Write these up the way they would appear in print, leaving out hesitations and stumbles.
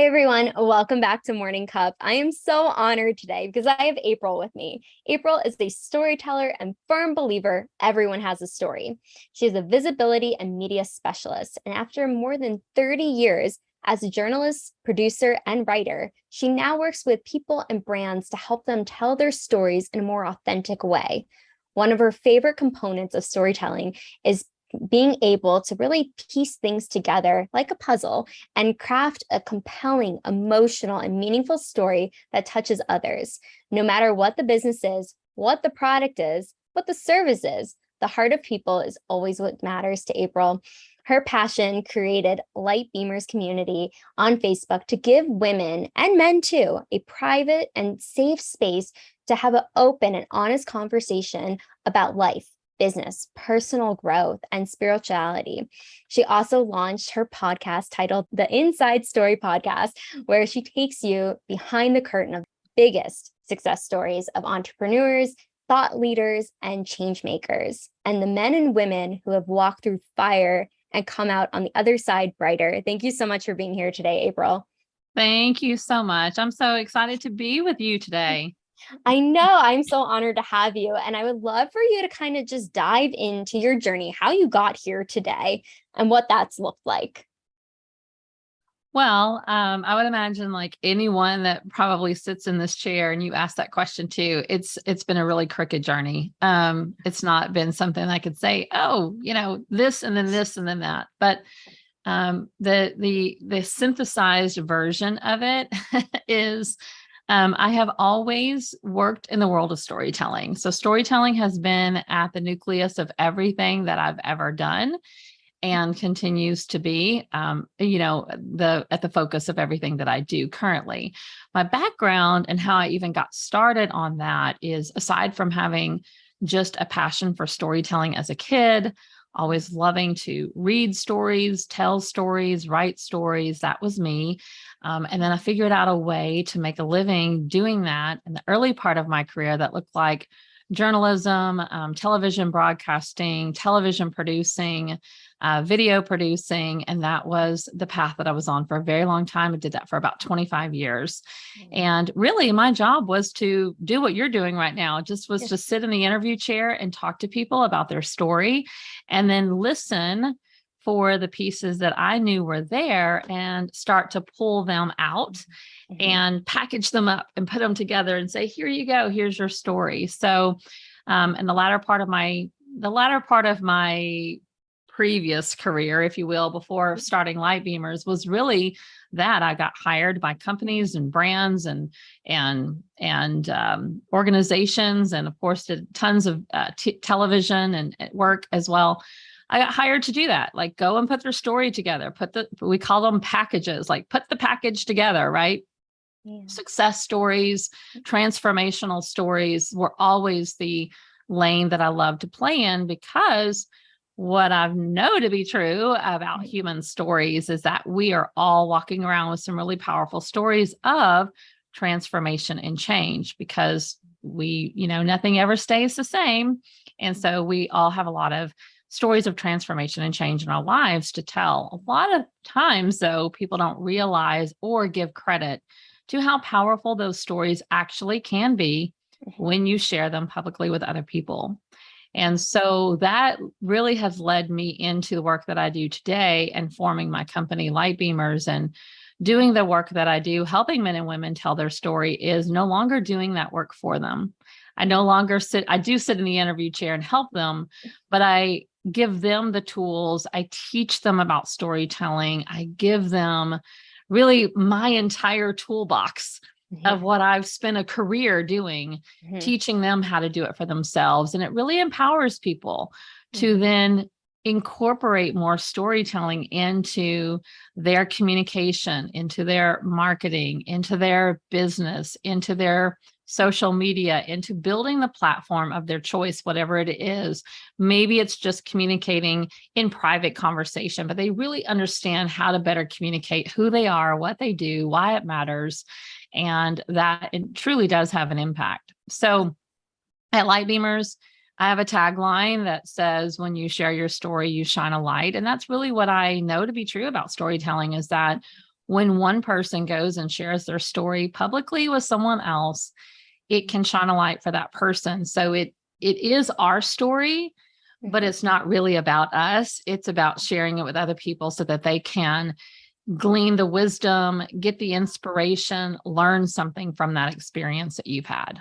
Hi, everyone. Welcome back to Morning Cup. I am so honored today because I have April with me. April is a storyteller and firm believer everyone has a story. She is a visibility and media specialist, and after more than 30 years as a journalist, producer, and writer, she now works with people and brands to help them tell their stories in a more authentic way. One of her favorite components of storytelling is being able to really piece things together like a puzzle and craft a compelling, emotional, and meaningful story that touches others. No matter what the business is, what the product is, what the service is, the heart of people is always what matters to April. Her passion created Light Beamers community on Facebook to give women and men too a private and safe space to have an open and honest conversation about life, business, personal growth, and spirituality. She also launched her podcast titled The Inside Story Podcast, where she takes you behind the curtain of the biggest success stories of entrepreneurs, thought leaders, and change makers, and the men and women who have walked through fire and come out on the other side brighter. Thank you so much for being here today, April. Thank you so much. I'm so excited to be with you today. I know. I'm so honored to have you. And I would love for you to kind of just dive into your journey, how you got here today and what that's looked like. Well, I would imagine like anyone that probably sits in this chair and you ask that question too, it's been a really crooked journey. It's not been something I could say, oh, this and then this and then that. But the synthesized version of it is I have always worked in the world of storytelling. So storytelling has been at the nucleus of everything that I've ever done and continues to be, at the focus of everything that I do currently. My background and how I even got started on that is, aside from having just a passion for storytelling as a kid, always loving to read stories, tell stories, write stories. That was me. And then I figured out a way to make a living doing that in the early part of my career that looked like journalism, television broadcasting, television producing, video producing. And that was the path that I was on for a very long time. I did that for about 25 years. And really my job was to do what you're doing right now. It just was to sit in the interview chair and talk to people about their story and then listen for the pieces that I knew were there and start to pull them out and package them up and put them together and say, here you go, here's your story. So, and the latter part of my previous career, if you will, before starting Light Beamers was really that I got hired by companies and brands and organizations, and of course did tons of television and work as well. I got hired to do that, like go and put their story together, we call them packages, like put the package together, right? Yeah. Success stories, transformational stories were always the lane that I love to play in, because what I know to be true about human stories is that we are all walking around with some really powerful stories of transformation and change, because nothing ever stays the same. And so we all have a lot of stories of transformation and change in our lives to tell. A lot of times, though, people don't realize or give credit to how powerful those stories actually can be when you share them publicly with other people. And so that really has led me into the work that I do today and forming my company, Light Beamers, and doing the work that I do, helping men and women tell their story, is no longer doing that work for them. I do sit in the interview chair and help them, but I give them the tools. I teach them about storytelling. I give them really my entire toolbox of what I've spent a career doing, teaching them how to do it for themselves. And it really empowers people to then incorporate more storytelling into their communication, into their marketing, into their business, into their social media, into building the platform of their choice, whatever it is. Maybe it's just communicating in private conversation, but they really understand how to better communicate who they are, what they do, why it matters. And that it truly does have an impact. So at Light Beamers, I have a tagline that says, when you share your story, you shine a light. And that's really what I know to be true about storytelling, is that when one person goes and shares their story publicly with someone else, it can shine a light for that person. So it is our story, but it's not really about us. It's about sharing it with other people so that they can glean the wisdom, get the inspiration, learn something from that experience that you've had.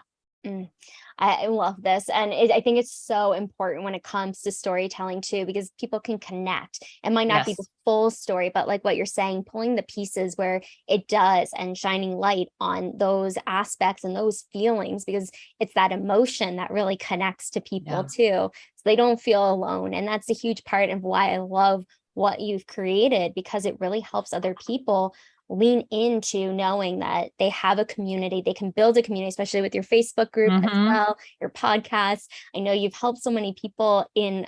I love this. And I think it's so important when it comes to storytelling too, because people can connect. It might not be the full story, but like what you're saying, pulling the pieces where it does and shining light on those aspects and those feelings, because it's that emotion that really connects to people too. So they don't feel alone. And that's a huge part of why I love what you've created, because it really helps other people lean into knowing that they have a community, they can build a community, especially with your Facebook group as well, your podcast. I know you've helped so many people in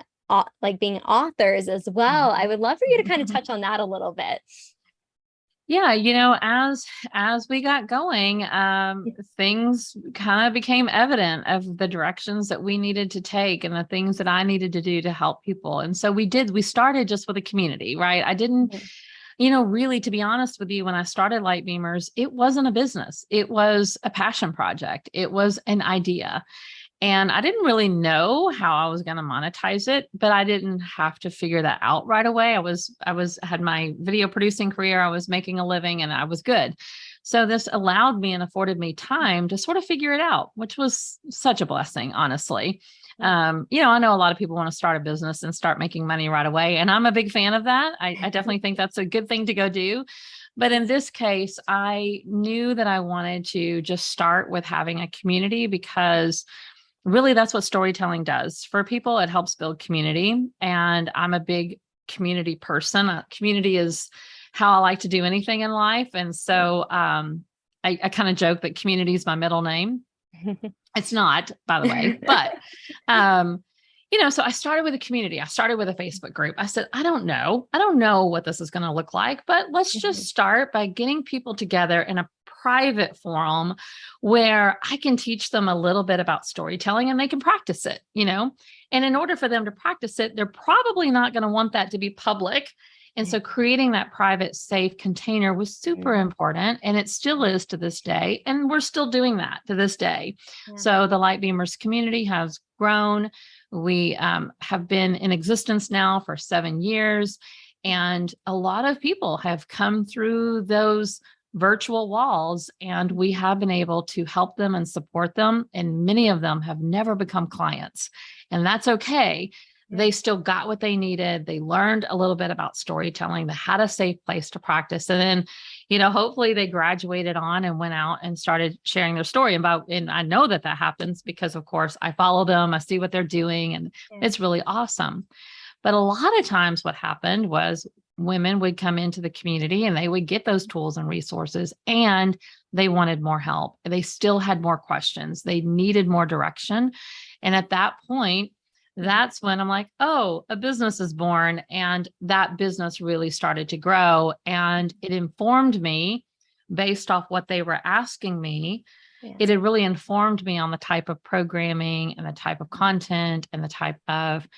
like being authors as well. I would love for you to kind of touch on that a little bit. Yeah, as we got going, things kind of became evident of the directions that we needed to take and the things that I needed to do to help people. And so we started just with a community, right? I didn't really, to be honest with you, when I started Light Beamers, it wasn't a business. It was a passion project. It was an idea. And I didn't really know how I was going to monetize it, but I didn't have to figure that out right away. I had my video producing career. I was making a living and I was good. So this allowed me and afforded me time to sort of figure it out, which was such a blessing, honestly. I know a lot of people want to start a business and start making money right away. And I'm a big fan of that. I definitely think that's a good thing to go do. But in this case, I knew that I wanted to just start with having a community, because really that's what storytelling does for people. It helps build community. And I'm a big community person. Community is how I like to do anything in life. And so I kind of joke that community is my middle name. It's not, by the way, but, so I started with a community. I started with a Facebook group. I said, I don't know what this is going to look like, but let's just start by getting people together in a private forum where I can teach them a little bit about storytelling and they can practice it, and in order for them to practice it, they're probably not going to want that to be public. And so creating that private, safe container was super important. And it still is to this day. And we're still doing that to this day. So the Light Beamers community has grown. We have been in existence now for 7 years. And a lot of people have come through those virtual walls, and we have been able to help them and support them. And many of them have never become clients. And that's okay. They still got what they needed. They learned a little bit about storytelling. They had a safe place to practice. And then, hopefully they graduated on and went out and started sharing their story about, and I know that happens because of course I follow them, I see what they're doing, and it's really awesome. But a lot of times what happened was women would come into the community and they would get those tools and resources, and they wanted more help. They still had more questions. They needed more direction. And at that point, that's when I'm like, oh, a business is born. And that business really started to grow. And it informed me based off what they were asking me. It had really informed me on the type of programming and the type of content and the type of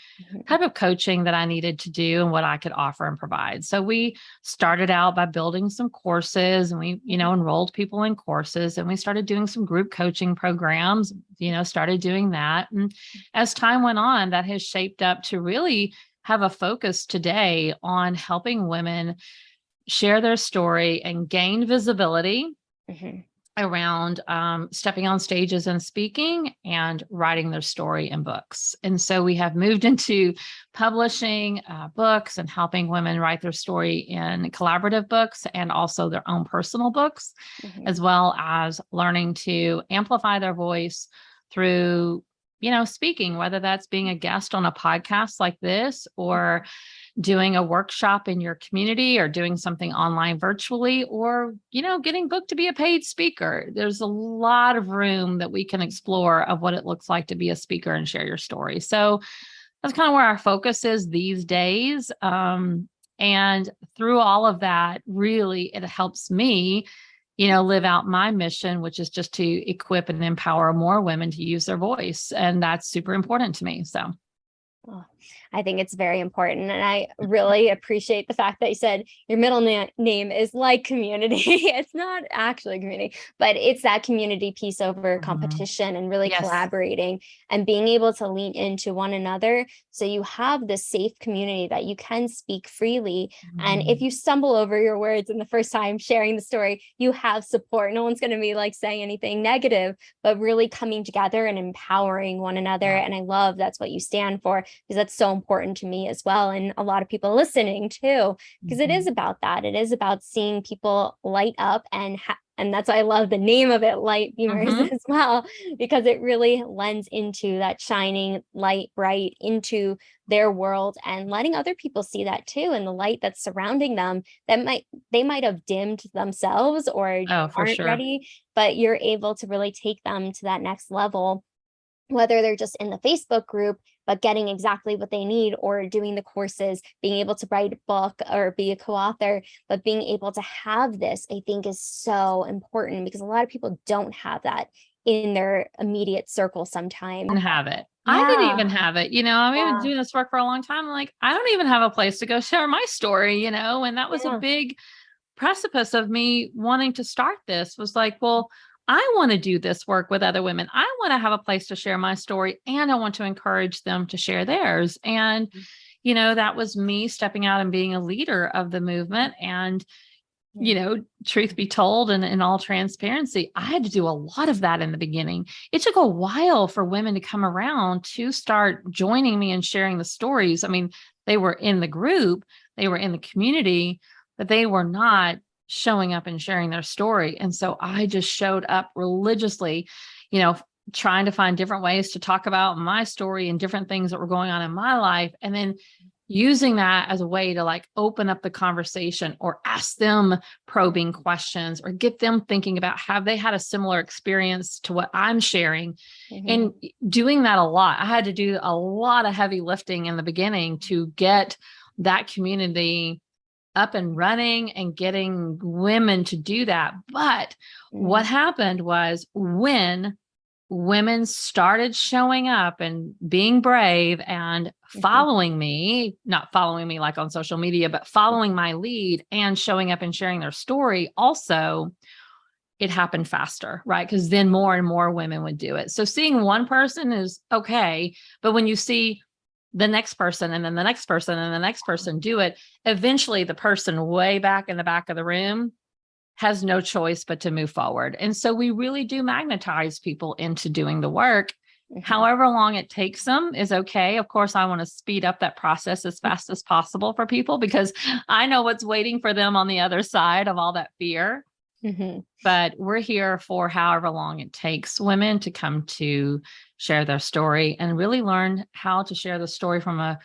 coaching that I needed to do and what I could offer and provide. So we started out by building some courses, and we, enrolled people in courses, and we started doing some group coaching programs, started doing that. And as time went on, that has shaped up to really have a focus today on helping women share their story and gain visibility around stepping on stages and speaking and writing their story in books. And so we have moved into publishing books and helping women write their story in collaborative books and also their own personal books, as well as learning to amplify their voice through, speaking, whether that's being a guest on a podcast like this, or doing a workshop in your community, or doing something online virtually, or, getting booked to be a paid speaker. There's a lot of room that we can explore of what it looks like to be a speaker and share your story. So that's kind of where our focus is these days. And through all of that, really, it helps me, live out my mission, which is just to equip and empower more women to use their voice. And that's super important to me. So. Oh, I think it's very important. And I really appreciate the fact that you said your middle name is like community. It's not actually community, but it's that community piece over competition and really collaborating and being able to lean into one another. So you have this safe community that you can speak freely. And if you stumble over your words in the first time sharing the story, you have support. No one's going to be like saying anything negative, but really coming together and empowering one another. And I love that's what you stand for, because that's so important to me as well. And a lot of people listening too, because it is about that. It is about seeing people light up, and that's why I love the name of it, Light Beamers, as well, because it really lends into that shining light bright into their world and letting other people see that too, and the light that's surrounding them that they might have dimmed themselves or aren't ready, but you're able to really take them to that next level, whether they're just in the Facebook group, but getting exactly what they need, or doing the courses, being able to write a book or be a co-author, but being able to have this, I think, is so important, because a lot of people don't have that in their immediate circle sometimes. And have it. I didn't even have it. I'm even doing this work for a long time. I'm like, I don't even have a place to go share my story, and that was a big precipice of me wanting to start this. Was like, well, I want to do this work with other women. I want to have a place to share my story, and I want to encourage them to share theirs. And, that was me stepping out and being a leader of the movement. And, truth be told, and in all transparency, I had to do a lot of that in the beginning. It took a while for women to come around to start joining me and sharing the stories. I mean, they were in the group, they were in the community, but they were not showing up and sharing their story. And so I just showed up religiously, trying to find different ways to talk about my story and different things that were going on in my life. And then using that as a way to like open up the conversation, or ask them probing questions, or get them thinking about, have they had a similar experience to what I'm sharing? And doing that a lot. I had to do a lot of heavy lifting in the beginning to get that community up and running and getting women to do that. But what happened was, when women started showing up and being brave and following me, not following me like on social media, but following my lead and showing up and sharing their story, also, it happened faster, right? Because then more and more women would do it. So seeing one person is okay, but when you see the next person, and then the next person, and the next person do it, eventually the person way back in the back of the room has no choice but to move forward. And so we really do magnetize people into doing the work. However long it takes them is okay. Of course, I want to speed up that process as fast as possible for people, because I know what's waiting for them on the other side of all that fear. But we're here for however long it takes women to come to share their story and really learn how to share the story from a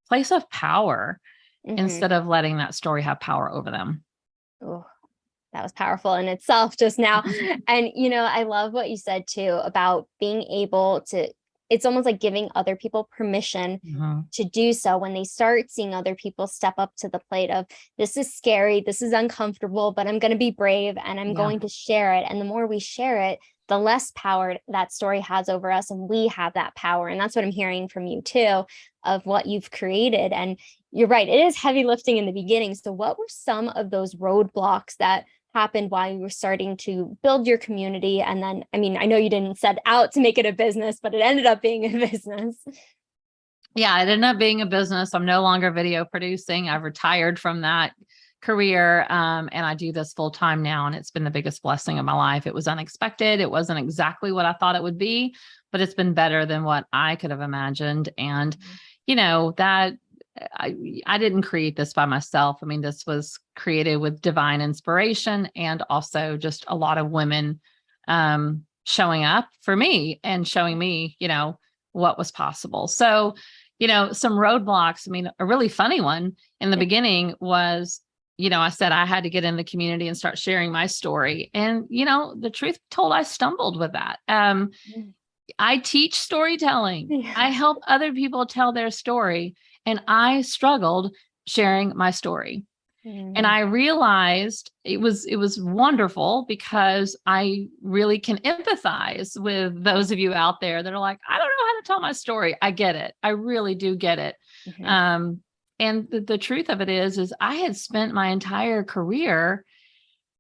place of power, instead of letting that story have power over them. Oh, that was powerful in itself just now. And, I love what you said too about being able to, it's almost like giving other people permission to do so when they start seeing other people step up to the plate of, this is scary, this is uncomfortable, but I'm going to be brave and I'm going to share it. And the more we share it, the less power that story has over us, and we have that power. And that's what I'm hearing from you too, of what you've created. And you're right, it is heavy lifting in the beginning. So what were some of those roadblocks that happened while you were starting to build your community? And then, I mean, I know you didn't set out to make it a business, but it ended up being a business. Yeah, it ended up being a business. I'm no longer video producing. I've retired from that career. And I do this full time now. And it's been the biggest blessing of my life. It was unexpected. It wasn't exactly what I thought it would be, but it's been better than what I could have imagined. And, that I didn't create this by myself. I mean, this was created with divine inspiration, and also just a lot of women showing up for me and showing me, what was possible. So, some roadblocks. I mean, a really funny one in the beginning was, I said I had to get in the community and start sharing my story. And, the truth told, I stumbled with that. I teach storytelling. I help other people tell their story. And I struggled sharing my story. And I realized it was wonderful, because I really can empathize with those of you out there that are like, I don't know how to can't tell my story. I get it. I really do get it. Mhm. And the truth of it is I had spent my entire career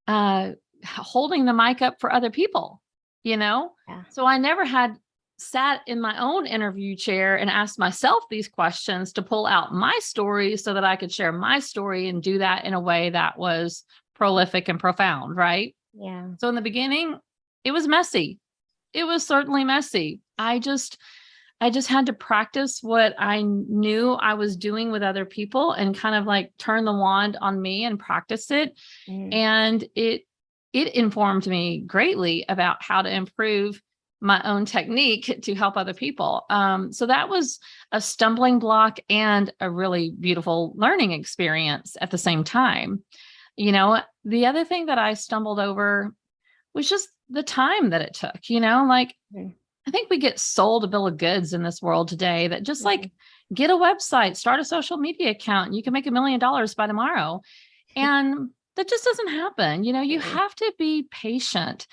holding the mic up for other people, Yeah. So I never had sat in my own interview chair and asked myself these questions to pull out my story so that I could share my story and do that in a way that was prolific and profound, right? Yeah. So in the beginning, it was messy. It was certainly messy. I just had to practice what I knew I was doing with other people and kind of like turn the wand on me and practice it. Mhm. And it informed me greatly about how to improve my own technique to help other people. So that was a stumbling block and a really beautiful learning experience at the same time. The other thing that I stumbled over was just the time that it took, like Mhm. I think we get sold a bill of goods in this world today that just like get a website, start a social media account, and you can make $1 million by tomorrow. And that just doesn't happen. You Mhm. have to be patient.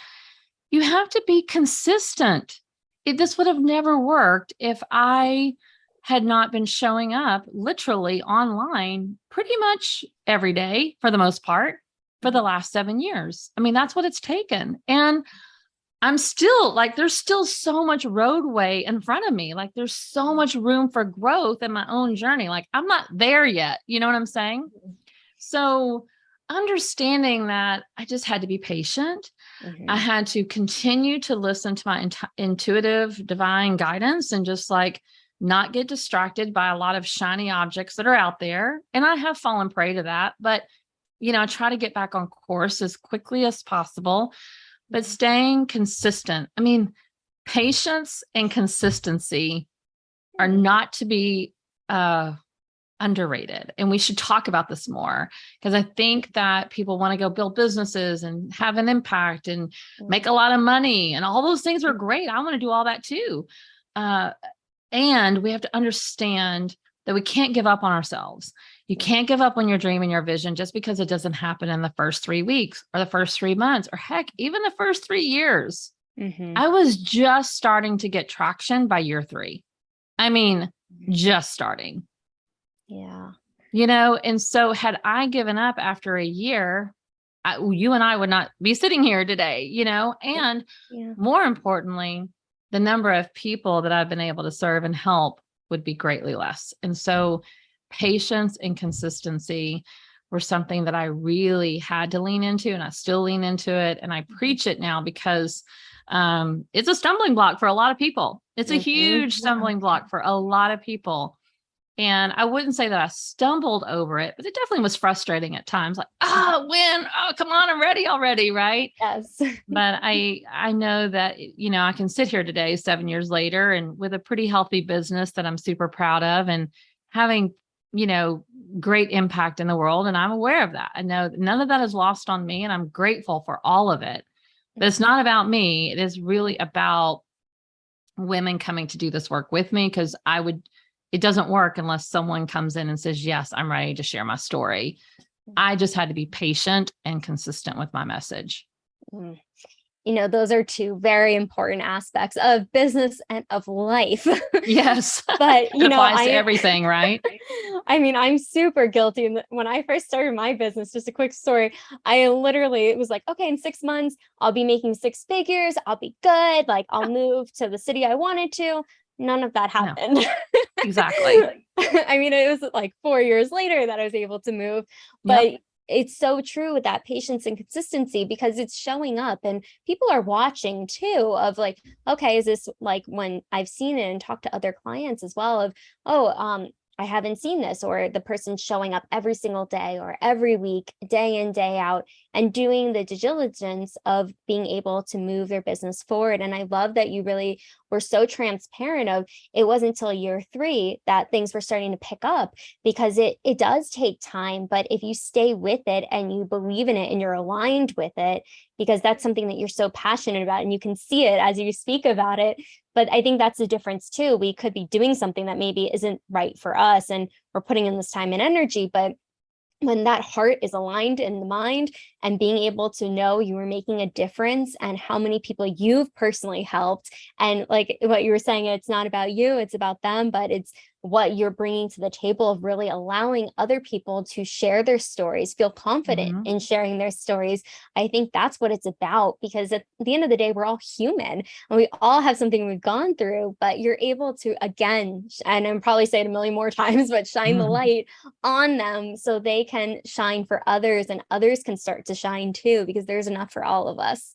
You have to be consistent. This would have never worked if I had not been showing up literally online pretty much every day for the most part for the Mhm. last 7 years. I mean, that's what it's taken. And I'm still like, there's still so much roadway in front of me. Like, there's so much room for growth in my own journey. Like, I'm not there yet. You know what I'm saying? So, understanding that I just had to be patient. I Mhm. had to continue to listen to my intuitive divine guidance and just like not get distracted by a lot of shiny objects that are out there. And I have fallen prey to that, but try to get back on course as quickly as possible, but Mhm. staying consistent. I mean, patience and consistency are Mhm. not to be underrated. And we should talk about this more because I think that people want to go build businesses and have an impact and make a lot of money. And all those things are great. I want to do all that too. Uh, and we have to understand that we can't give up on ourselves. You can't give up on your dream and your vision just because it doesn't happen in the first 3 weeks or the first 3 months or heck, even the first 3 years. Mhm. I was just starting to get traction by year 3. I mean, just starting, Yeah. and so had I given up after a year, you and I would not be sitting here today, and Yeah. more importantly, the number of people that I've been able to serve and help would be greatly less. And so patience and consistency were something that I really had to lean into, and I still lean into it. And I preach it now because it's a stumbling block for a lot of people. It's a Mhm. huge stumbling block for a lot of people. And I wouldn't say that I stumbled over it, but it definitely was frustrating at times. Like, when? Oh, come on, I'm ready already, right? Yes. But I know that I can sit here today 7 years later and with a pretty healthy business that I'm super proud of and having great impact in the world, and I'm aware of that. I know that none of that is lost on me, and I'm grateful for all of it. But it's not about me. It is really about women coming to do this work with me, because it doesn't work unless someone comes in and says, yes, I'm ready to share my story. I just had to be patient and consistent with my message. Mm. Those are two very important aspects of business and of life. Yes. But, It applies to everything, right? I mean, I'm super guilty. And when I first started my business, just a quick story, it was like, okay, in 6 months, I'll be making 6 figures. I'll be good. Like, I'll move to the city I wanted to. None of that No, happened. exactly. I mean, it was like 4 years later that I was able to move, Yep. but it's so true with that patience and consistency because it's showing up and people are watching too of like, okay, is this like when I've seen it and talked to other clients as well of, I haven't seen this, or the person showing up every single day or every week, day in, day out, and doing the due diligence of being able to move their business forward. And I love that you really were so transparent of it wasn't until year 3 that things were starting to pick up because it does take time. But if you stay with it and you believe in it and you're aligned with it, because that's something that you're so passionate about and you can see it as you speak about it. But I think that's the difference too. We could be doing something that maybe isn't right for us and we're putting in this time and energy, but when that heart is aligned in the mind, and being able to know you are making a difference and how many people you've personally helped. And like what you were saying, it's not about you, it's about them, but it's what you're bringing to the table of really allowing other people to share their stories, feel confident Mhm. in sharing their stories. I think that's what it's about, because at the end of the day, we're all human and we all have something we've gone through, but you're able to, again, and I'm probably saying it a million more times, but shine the light on them so they can shine for others and others can start to shine too, because there's enough for all of us.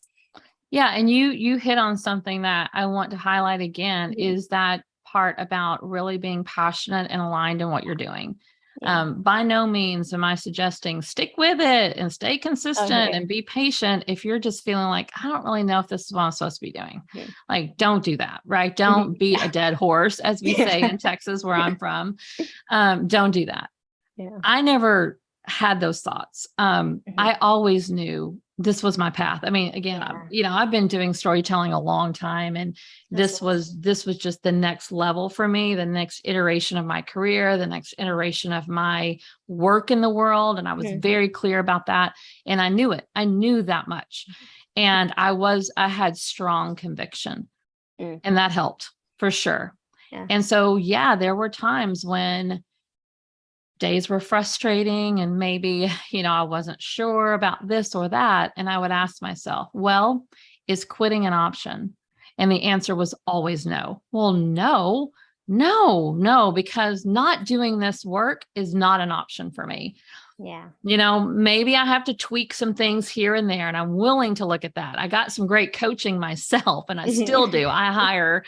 Yeah, and you hit on something that I want to highlight again, Mhm. is that part about really being passionate and aligned in what you're doing. Yeah. By no means am I suggesting stick with it and stay consistent Okay. and be patient if you're just feeling like, I don't really know if this is what I'm supposed to be doing. Mhm. Like, don't do that, right? Mhm. Don't beat a Yeah. dead horse, as we say Yeah. in Texas, where I'm from. Don't do that. Yeah. I never had those thoughts. Mhm. I always knew this was my path. I mean, again, Yeah. I've been doing storytelling a long time, and That's this was just the next level for me, the next iteration of my career, the next iteration of my work in the world. And I was Mhm. very clear about that. And I knew it. I knew that much. And I had strong conviction, Mm. and that helped for sure. Yeah. And so, yeah, there were times when days were frustrating and maybe, I wasn't sure about this or that. And I would ask myself, well, is quitting an option? And the answer was always no. Well, no, no, no, because not doing this work is not an option for me. Yeah. Maybe I have to tweak some things here and there, and I'm willing to look at that. I got some great coaching myself, and I still do. I hire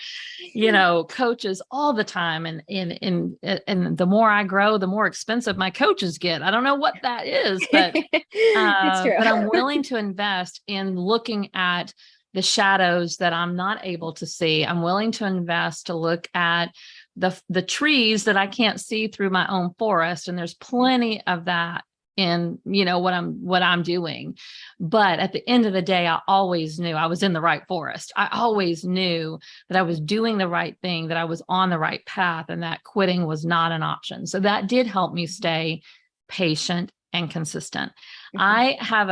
coaches all the time. And the more I grow, the more expensive my coaches get. I don't know what that is, but It's true. I'm willing to invest in looking at the shadows that I'm not able to see. I'm willing to invest to look at the trees that I can't see through my own forest. And there's plenty of that in what I'm doing. But at the end of the day, I always knew I was in the right forest. I always knew that I was doing the right thing, that I was on the right path, and that quitting was not an option. So that did help me stay patient and consistent. Mhm. I have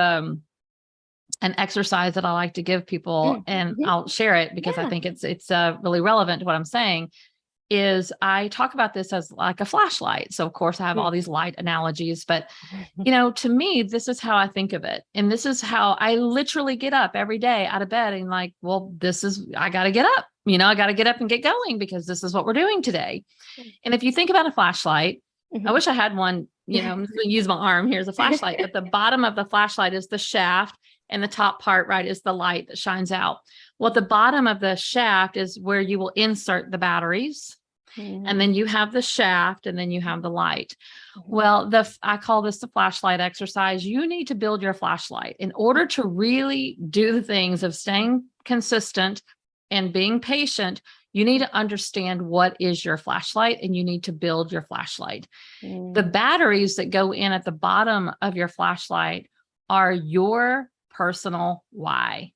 an exercise that I like to give people, Mm. and Mhm. I'll share it because I Yeah. think it's really relevant to what I'm saying. Is I talk about this as like a flashlight. So of course I have Mm. all these light analogies, but to me, this is how I think of it. And this is how I literally get up every day out of bed and like, well, I got to get up, I got to get up and get going because this is what we're doing today. And if you think about a flashlight, I Mhm. wish I had one, I'm just going to use my arm. Here's a flashlight, but the bottom of the flashlight is the shaft, and the top part, right, is the light that shines out. Well, at the bottom of the shaft is where you will insert the batteries. And Mhm. then you have the shaft, and then you have the light. Mhm. Well, I call this the flashlight exercise. You need to build your flashlight in order to really do the things of staying consistent and being patient. You need to understand what is your flashlight, and you need to build your flashlight. The Mm. batteries that go in at the bottom of your flashlight are your personal why.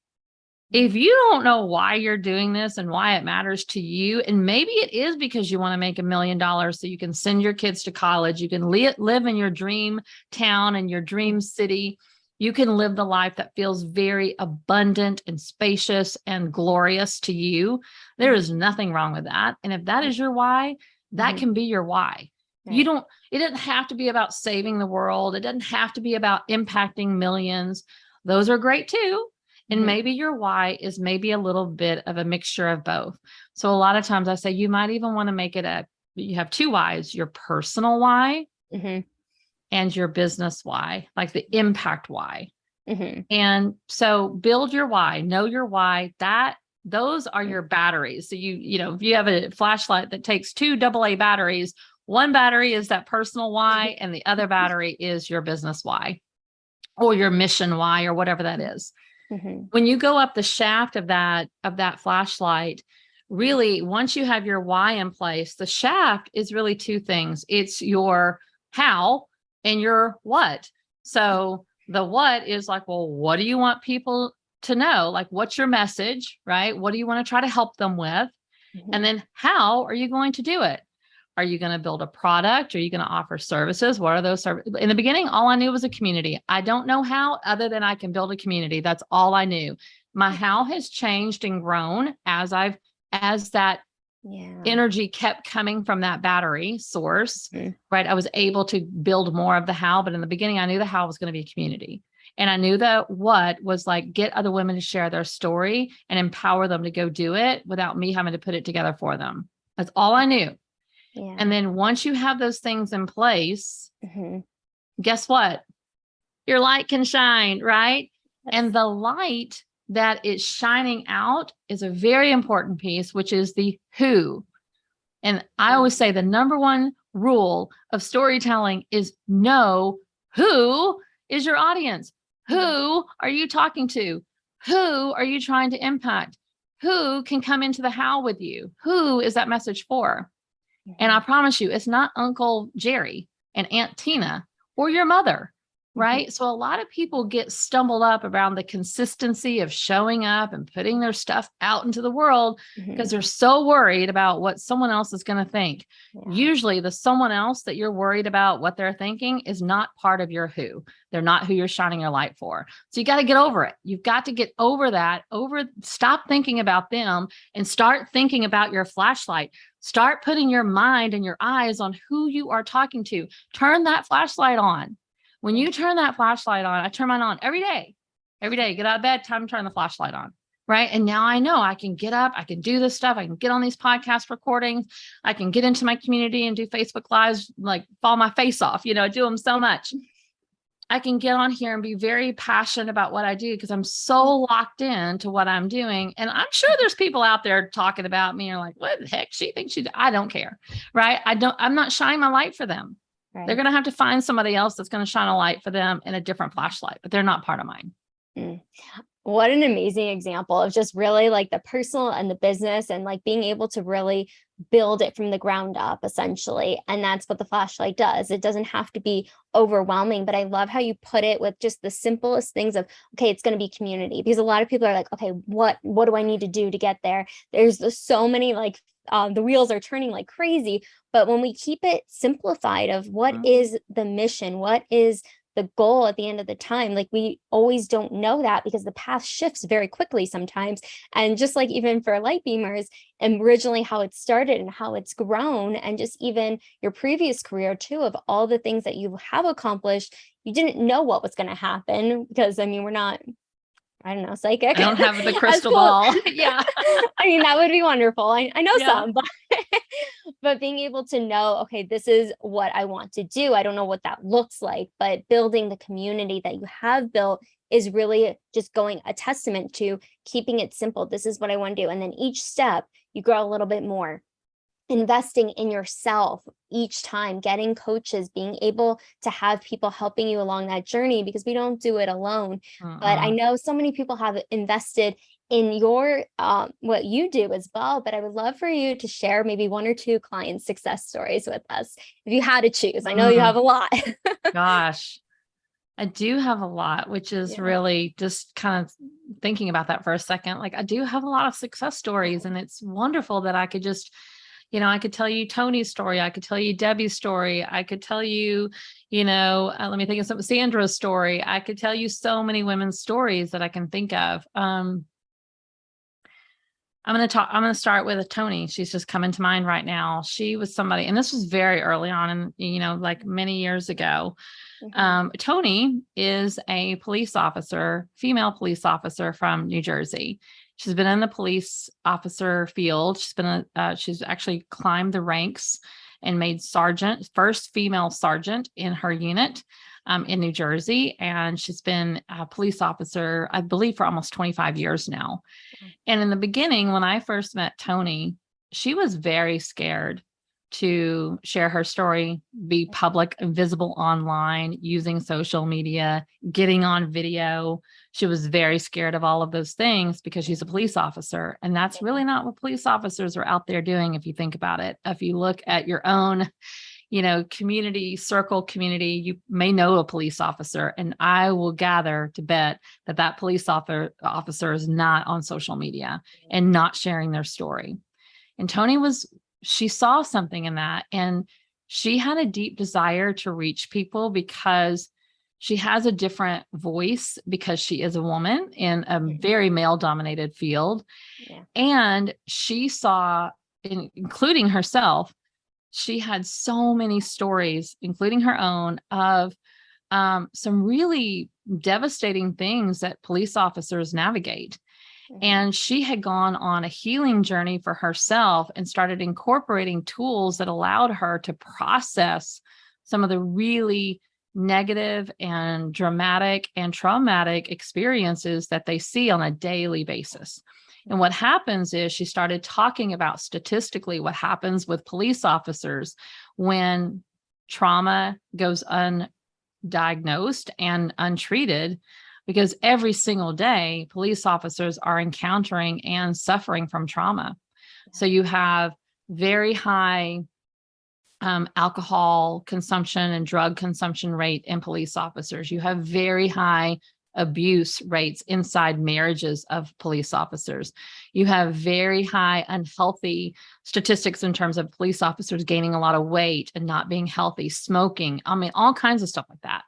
If you don't know why you're doing this and why it matters to you, and maybe it is because you want to make $1 million so you can send your kids to college, you can live in your dream town and your dream city, you can live the life that feels very abundant and spacious and glorious to you. There is nothing wrong with that. And if that is your why, that Mhm. can be your why. Right. It doesn't have to be about saving the world. It doesn't have to be about impacting millions. Those are great too. And Mhm. maybe your why is maybe a little bit of a mixture of both. So a lot of times I say you might even want to make it you have two whys, your personal why Mhm. and your business why, like the impact why. Mhm. And so build your why, know your why. Those are your batteries. So if you have a flashlight that takes two AA batteries, one battery is that personal why, and the other battery is your business why or your mission why, or whatever that is. Mhm. When you go up the shaft of that flashlight, really, once you have your why in place, the shaft is really two things. It's your how and your what. So the what is like, well, what do you want people to know? Like, what's your message, right? What do you want to try to help them with? And Mhm. then how are you going to do it? Are you going to build a product? Are you going to offer services? What are those services? In the beginning, all I knew was a community. I don't know how, other than I can build a community. That's all I knew. My how has changed and grown as that energy kept coming from that battery source, right? I was able to build more of the how, but in the beginning, I knew the how was going to be a community. And I knew that what was like, get other women to share their story and empower them to go do it without me having to put it together for them. That's all I knew. Yeah. And then once you have those things in place, guess what? Your light can shine, right? Yes. And the light that is shining out is a very important piece, which is the who. And I always say the number one rule of storytelling is know who is your audience. Who are you talking to? Who are you trying to impact? Who can come into the how with you? Who is that message for? And I promise you, it's not Uncle Jerry and Aunt Tina or your mother, right? So a lot of people get stumbled up around the consistency of showing up and putting their stuff out into the world because they're so worried about what someone else is going to think. Usually the someone else that you're worried about what they're thinking is not part of your who. They're not who you're shining your light for. So you got to get over it. You've got to get over that, stop thinking about them and start thinking about your flashlight. Start putting your mind and your eyes on who you are talking to. Turn that flashlight on. When you turn that flashlight on, I turn mine on every day, get out of bed, time to turn the flashlight on. Right. And now I know I can get up, I can do this stuff. I can get on these podcast recordings. I can get into my community and do Facebook Lives, like fall my face off, do them so much. I can get on here and be very passionate about what I do because I'm so locked into what I'm doing. And I'm sure there's people out there talking about me and like, what the heck she thinks I don't care. Right. I'm not shining my light for them. Right. They're going to have to find somebody else that's going to shine a light for them in a different flashlight, but they're not part of mine. What an amazing example of just really like the personal and the business and like being able to really build it from the ground up, essentially. And that's what the flashlight does. It doesn't have to be overwhelming, but I love how you put it with just the simplest things of, okay, it's going to be community, because a lot of people are like, okay, what do I need to do to get there? There's so many like the wheels are turning like crazy. But when we keep it simplified of what is the mission, what is the goal at the end of the time, like we always don't know that because the path shifts very quickly sometimes. And just like even for Light Beamers and originally how it started and how it's grown, and just even your previous career too, of all the things that you have accomplished, you didn't know what was going to happen because we're not, I don't know, psychic. I don't have the crystal ball. Yeah. That would be wonderful. I know some, but being able to know, okay, this is what I want to do. I don't know what that looks like, but building the community that you have built is really just going a testament to keeping it simple. This is what I want to do. And then each step you grow a little bit more. Investing in yourself each time, getting coaches, being able to have people helping you along that journey, because we don't do it alone. But I know so many people have invested in your what you do as well. But I would love for you to share maybe one or two client success stories with us if you had to choose. I know you have a lot. Gosh, I do have a lot, which is really just kind of thinking about that for a second. Like I do have a lot of success stories, and it's wonderful that I could just I could tell you Toni's story. I could tell you Debbie's story. I could tell you, let me think of something, Sandra's story. I could tell you so many women's stories that I can think of. I'm going to start with Toni. She's just coming to mind right now. She was somebody, and this was very early on and, like many years ago. Toni is a police officer, female police officer from New Jersey. She's been in the police officer field. She's actually climbed the ranks and made sergeant, first female sergeant in her unit in New Jersey. And she's been a police officer, I believe, for almost 25 years now. And in the beginning, when I first met Toni, she was very scared to share her story, be public and visible online, using social media, getting on video. She was very scared of all of those things because she's a police officer. And that's really not what police officers are out there doing. If you think about it, if you look at your own, community, you may know a police officer, and I will gather to bet that police officer is not on social media and not sharing their story. And Toni was she saw something in that, and she had a deep desire to reach people because she has a different voice because she is a woman in a very male dominated field. Yeah. And she saw, including herself, she had so many stories, including her own, of some really devastating things that police officers navigate. And she had gone on a healing journey for herself and started incorporating tools that allowed her to process some of the really negative and dramatic and traumatic experiences that they see on a daily basis. And what happens is she started talking about statistically what happens with police officers when trauma goes undiagnosed and untreated, because every single day police officers are encountering and suffering from trauma. So you have very high alcohol consumption and drug consumption rate in police officers. You have very high abuse rates inside marriages of police officers. You have very high unhealthy statistics in terms of police officers gaining a lot of weight and not being healthy, smoking. I mean, all kinds of stuff like that.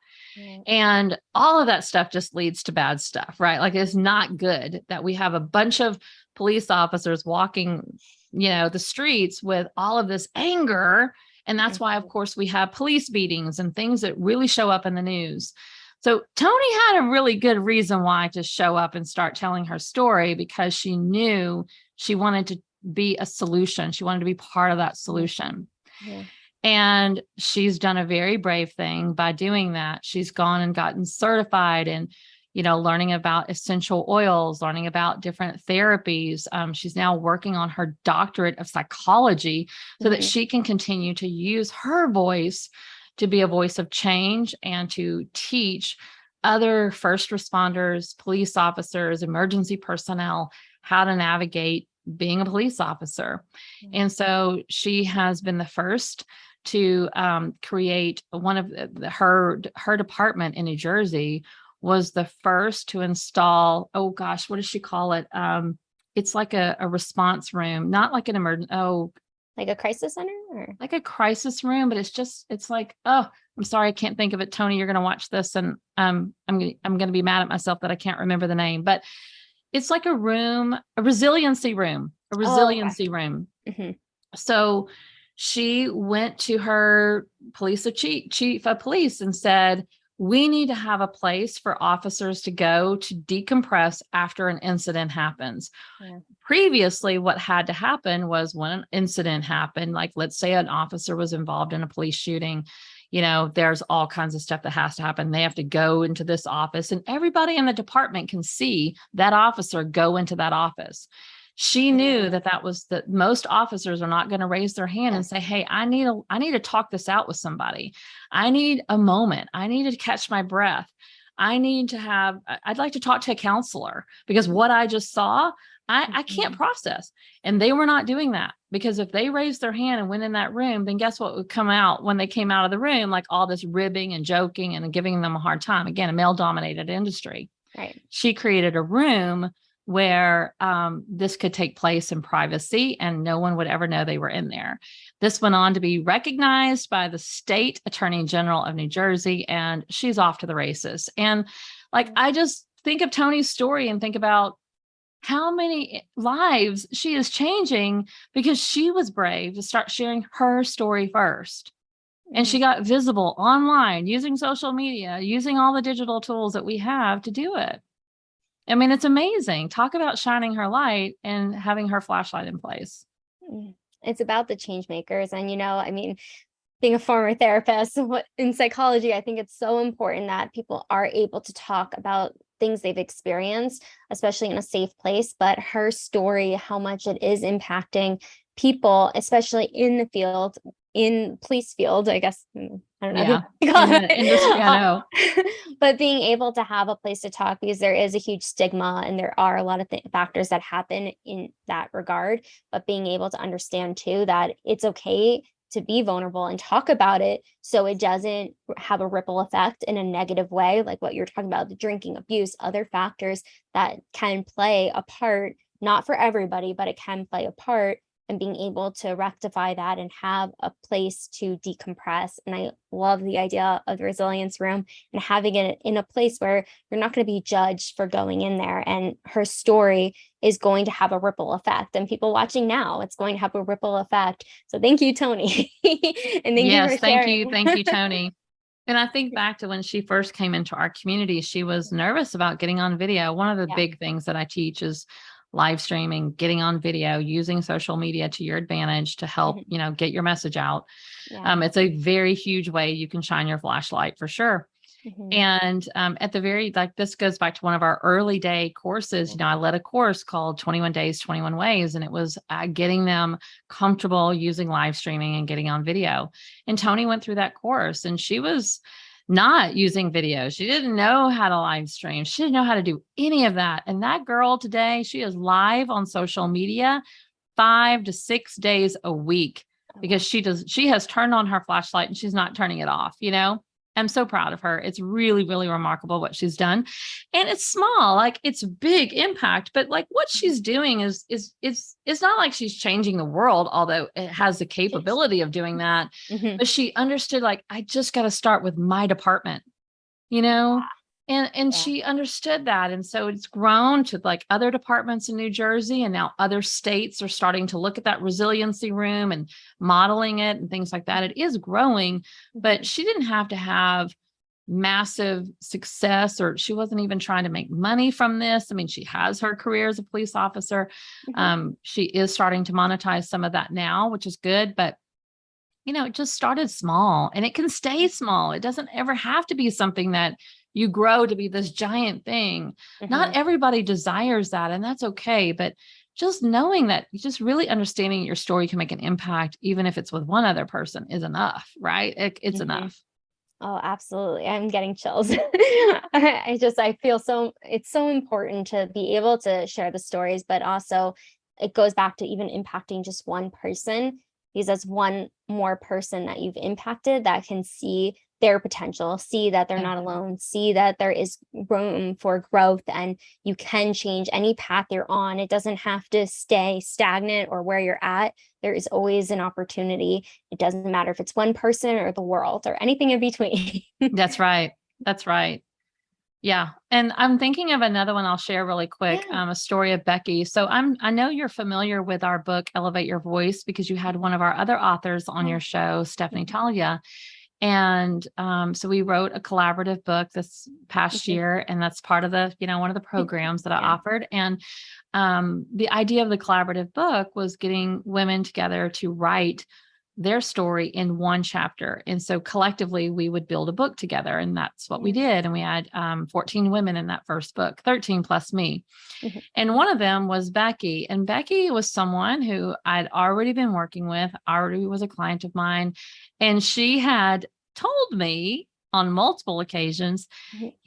And all of that stuff just leads to bad stuff, right? Like, it's not good that we have a bunch of police officers walking, the streets with all of this anger. And that's why, of course, we have police beatings and things that really show up in the news. So Toni had a really good reason why to show up and start telling her story, because she knew she wanted to be a solution. She wanted to be part of that solution. Yeah. And she's done a very brave thing by doing that. She's gone and gotten certified and, learning about essential oils, learning about different therapies. She's now working on her doctorate of psychology so that she can continue to use her voice to be a voice of change and to teach other first responders, police officers, emergency personnel how to navigate being a police officer. And so she has been the first to create one of her department in New Jersey was the first to install, what does she call it? It's like a response room, not like an like a crisis center, or like a crisis room, but it's like, I'm sorry, I can't think of it. Toni, you're going to watch this, and I'm going to be mad at myself that I can't remember the name, but it's like a room, a resiliency room. Mm-hmm. So she went to her chief of police and said, we need to have a place for officers to go to decompress after an incident happens. Yeah. Previously, what had to happen was when an incident happened, like let's say an officer was involved in a police shooting, there's all kinds of stuff that has to happen. They have to go into this office, and everybody in the department can see that officer go into that office. She knew that was that most officers are not going to raise their hand and say, hey, I need to talk this out with somebody. I need a moment. I need to catch my breath. I'd like to talk to a counselor, because what I just saw, I can't process. And they were not doing that, because if they raised their hand and went in that room, then guess what would come out when they came out of the room? Like all this ribbing and joking and giving them a hard time. Again, a male dominated industry. Right. She created a room where this could take place in privacy and no one would ever know they were in there. This went on to be recognized by the state attorney general of New Jersey, and she's off to the races. And I just think of Toni's story and think about how many lives she is changing because she was brave to start sharing her story first. And she got visible online, using social media, using all the digital tools that we have to do it. I mean, it's amazing. Talk about shining her light and having her flashlight in place. It's about the change makers. And, being a former therapist in psychology, I think it's so important that people are able to talk about things they've experienced, especially in a safe place. But her story, how much it is impacting people, especially in the field, in police field, I guess, I don't know. Yeah, in the industry, I know. But being able to have a place to talk, because there is a huge stigma and there are a lot of factors that happen in that regard, but being able to understand too that it's okay to be vulnerable and talk about it so it doesn't have a ripple effect in a negative way, like what you're talking about, the drinking, abuse, other factors that can play a part, not for everybody, but it can play a part and being able to rectify that and have a place to decompress. And I love the idea of the resilience room and having it in a place where you're not going to be judged for going in there. And her story is going to have a ripple effect. And people watching now, it's going to have a ripple effect. So thank you, Toni. And thank you Yes, for thank you. sharing. Thank you, Toni. And I think back to when she first came into our community, she was nervous about getting on video. One of the Yeah. big things that I teach is live streaming, getting on video, using social media to your advantage to help, get your message out. Yeah. It's a very huge way you can shine your flashlight for sure. And at the very, like, this goes back to one of our early day courses. I led a course called 21 Days, 21 Ways, and it was getting them comfortable using live streaming and getting on video. And Toni went through that course, and she was not using video. She didn't know how to live stream. She didn't know how to do any of that. And that girl today, she is live on social media 5 to 6 days a week because she has turned on her flashlight and she's not turning it off, I'm so proud of her. It's really, really remarkable what she's done. And it's small, like it's big impact, but like what she's doing is it's not like she's changing the world, although it has the capability of doing that. But she understood, like, I just got to start with my department, and she understood that. And so it's grown to like other departments in New Jersey, and now other states are starting to look at that resiliency room and modeling it and things like that. It is growing, but she didn't have to have massive success, or she wasn't even trying to make money from this. I mean, she has her career as a police officer. She is starting to monetize some of that now, which is good, but it just started small, and it can stay small. It doesn't ever have to be something that you grow to be this giant thing. Not everybody desires that, and that's okay. But just knowing that, just really understanding your story can make an impact, even if it's with one other person, is enough, right? It's enough. Oh, absolutely. I'm getting chills. I feel it's so important to be able to share the stories, but also it goes back to even impacting just one person, because that's one more person that you've impacted that can see their potential, see that they're not alone, see that there is room for growth, and you can change any path you're on. It doesn't have to stay stagnant or where you're at. There is always an opportunity. It doesn't matter if it's one person or the world or anything in between. That's right. That's right. Yeah. And I'm thinking of another one I'll share really quick, a story of Becky. So I know you're familiar with our book, Elevate Your Voice, because you had one of our other authors on your show, Stephanie Talia. And so we wrote a collaborative book this past year, and that's part of the, one of the programs that I offered. And the idea of the collaborative book was getting women together to write their story in one chapter. And so collectively we would build a book together, and that's what we did. And we had 14 women in that first book, 13 plus me. And one of them was Becky. And Becky was someone who I'd already been working with, already was a client of mine. And she had told me on multiple occasions,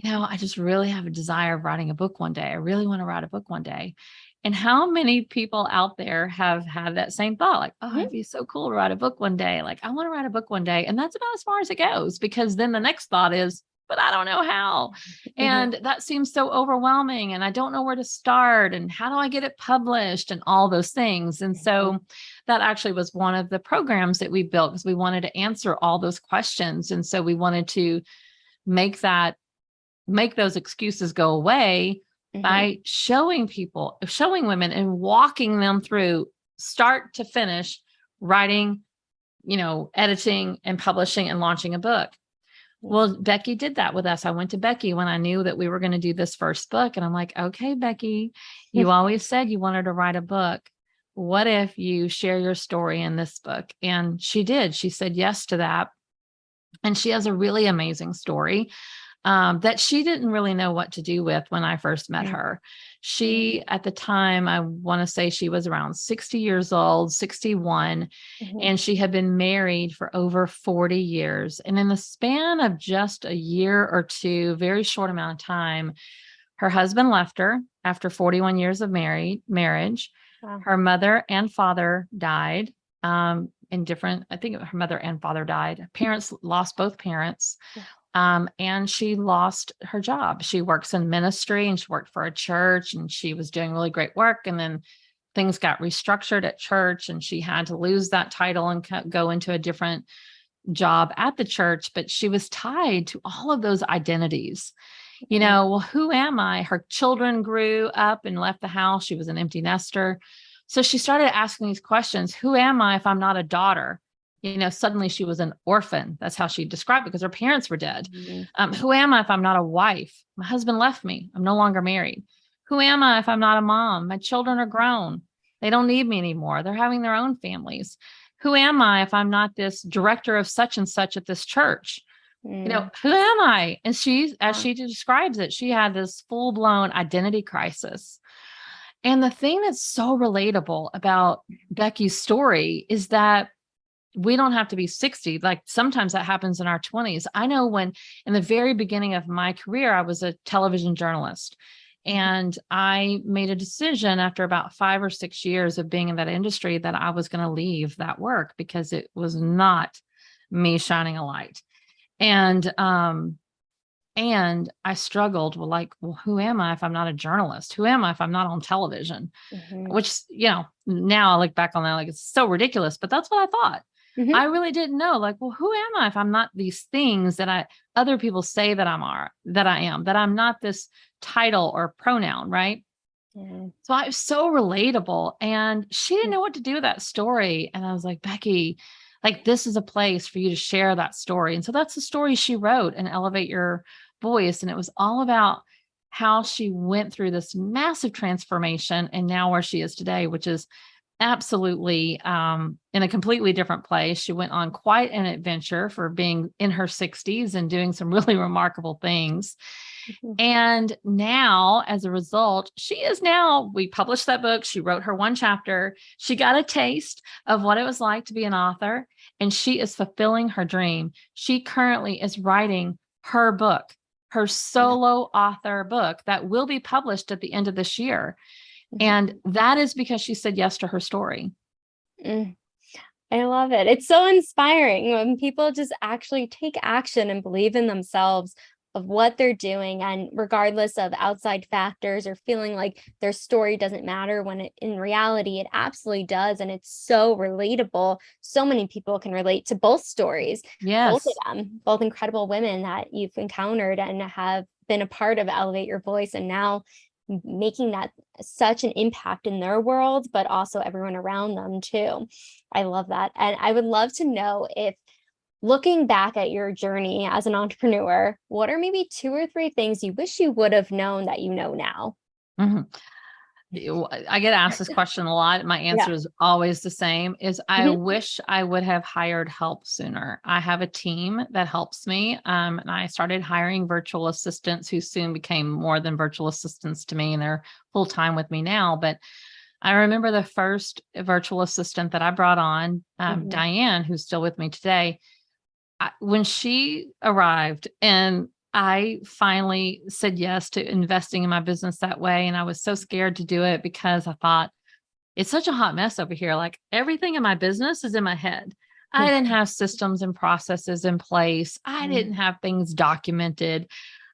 I just really have a desire of writing a book one day. I really want to write a book one day. And how many people out there have had that same thought? Like, oh, it'd be so cool to write a book one day. Like, I want to write a book one day. And that's about as far as it goes, because then the next thought is, but I don't know how. And that seems so overwhelming. And I don't know where to start. And how do I get it published and all those things? And so that actually was one of the programs that we built, because we wanted to answer all those questions. And so we wanted to make those excuses go away by showing women and walking them through start to finish writing, editing and publishing and launching a book. Well, Becky did that with us. I went to Becky when I knew that we were going to do this first book. And I'm like, okay, Becky, you always said you wanted to write a book. What if you share your story in this book? And she did. She said yes to that. And she has a really amazing story that she didn't really know what to do with when I first met her. She, at the time, I want to say she was around 60 years old, 61, and she had been married for over 40 years. And in the span of just a year or two, very short amount of time, her husband left her after 41 years of marriage. Wow. Her mother and father died I think her mother and father died. Parents lost both parents. And she lost her job. She works in ministry, and she worked for a church, and she was doing really great work. And then things got restructured at church and she had to lose that title and go into a different job at the church, but she was tied to all of those identities. Well, who am I? Her children grew up and left the house. She was an empty nester. So she started asking these questions. Who am I if I'm not a daughter? Suddenly she was an orphan. That's how she described it, because her parents were dead. Who am I if I'm not a wife? My husband left me. I'm no longer married. Who am I if I'm not a mom? My children are grown. They don't need me anymore. They're having their own families. Who am I if I'm not this director of such and such at this church? Who am I? And as she describes it, she had this full-blown identity crisis. And the thing that's so relatable about Becky's story is that we don't have to be 60. Like sometimes that happens in our 20s. I know when in the very beginning of my career, I was a television journalist, and I made a decision after about 5 or 6 years of being in that industry that I was going to leave that work because it was not me shining a light. And I struggled with well, who am I if I'm not a journalist? Who am I if I'm not on television? Which, now I look back on that, like, it's so ridiculous, but that's what I thought. I really didn't know, well, who am I if I'm not these things that other people say that I am, that I'm not this title or pronoun, right? So I was so relatable, and she didn't know what to do with that story. And I was like, Becky, this is a place for you to share that story. And so that's the story she wrote in Elevate Your Voice. And it was all about how she went through this massive transformation and now where she is today, which is absolutely in a completely different place. She went on quite an adventure for being in her 60s and doing some really remarkable things. And now, as a result, we published that book. She wrote her 1 chapter. She got a taste of what it was like to be an author, and she is fulfilling her dream. She currently is writing her book, her solo author book that will be published at the end of this year. And that is because she said yes to her story. I love it. It's so inspiring when people just actually take action and believe in themselves of what they're doing, and regardless of outside factors or feeling like their story doesn't matter, when in reality it absolutely does. And it's so relatable. So many people can relate to both stories. Yes. Both of them, both incredible women that you've encountered and have been a part of Elevate Your Voice, and now making that such an impact in their world, but also everyone around them too. I love that. And I would love to know, if looking back at your journey as an entrepreneur, what are maybe 2 or 3 things you wish you would have known that you know now? I get asked this question a lot. My answer is always the same, is I wish I would have hired help sooner. I have a team that helps me. And I started hiring virtual assistants who soon became more than virtual assistants to me, and they're full-time with me now. But I remember the first virtual assistant that I brought on, Diane, who's still with me today. When she arrived, and I finally said yes to investing in my business that way. And I was so scared to do it because I thought, it's such a hot mess over here. Like, everything in my business is in my head. I didn't have systems and processes in place. I didn't have things documented.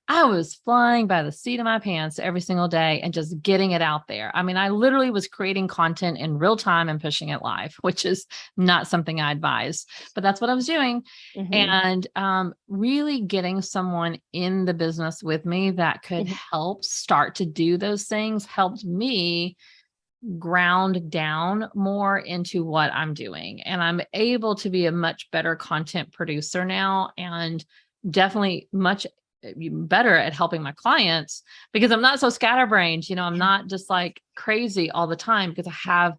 I was flying by the seat of my pants every single day and just getting it out there. I mean, I literally was creating content in real time and pushing it live, which is not something I advise, but that's what I was doing. And really getting someone in the business with me that could help start to do those things helped me ground down more into what I'm doing. And I'm able to be a much better content producer now, and definitely much better at helping my clients because I'm not so scatterbrained. I'm not just like crazy all the time because I have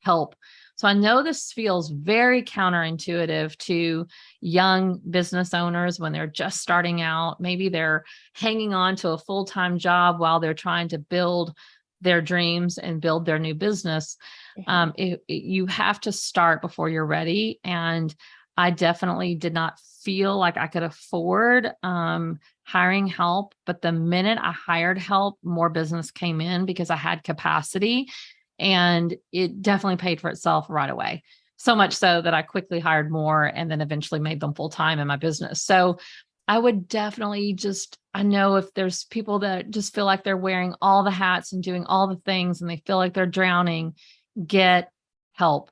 help. So I know this feels very counterintuitive to young business owners when they're just starting out. Maybe they're hanging on to a full-time job while they're trying to build their dreams and build their new business. You have to start before you're ready. And I definitely did not feel like I could afford hiring help. But the minute I hired help, more business came in because I had capacity, and it definitely paid for itself right away. So much so that I quickly hired more and then eventually made them full-time in my business. So I would definitely I know if there's people that just feel like they're wearing all the hats and doing all the things and they feel like they're drowning, get help.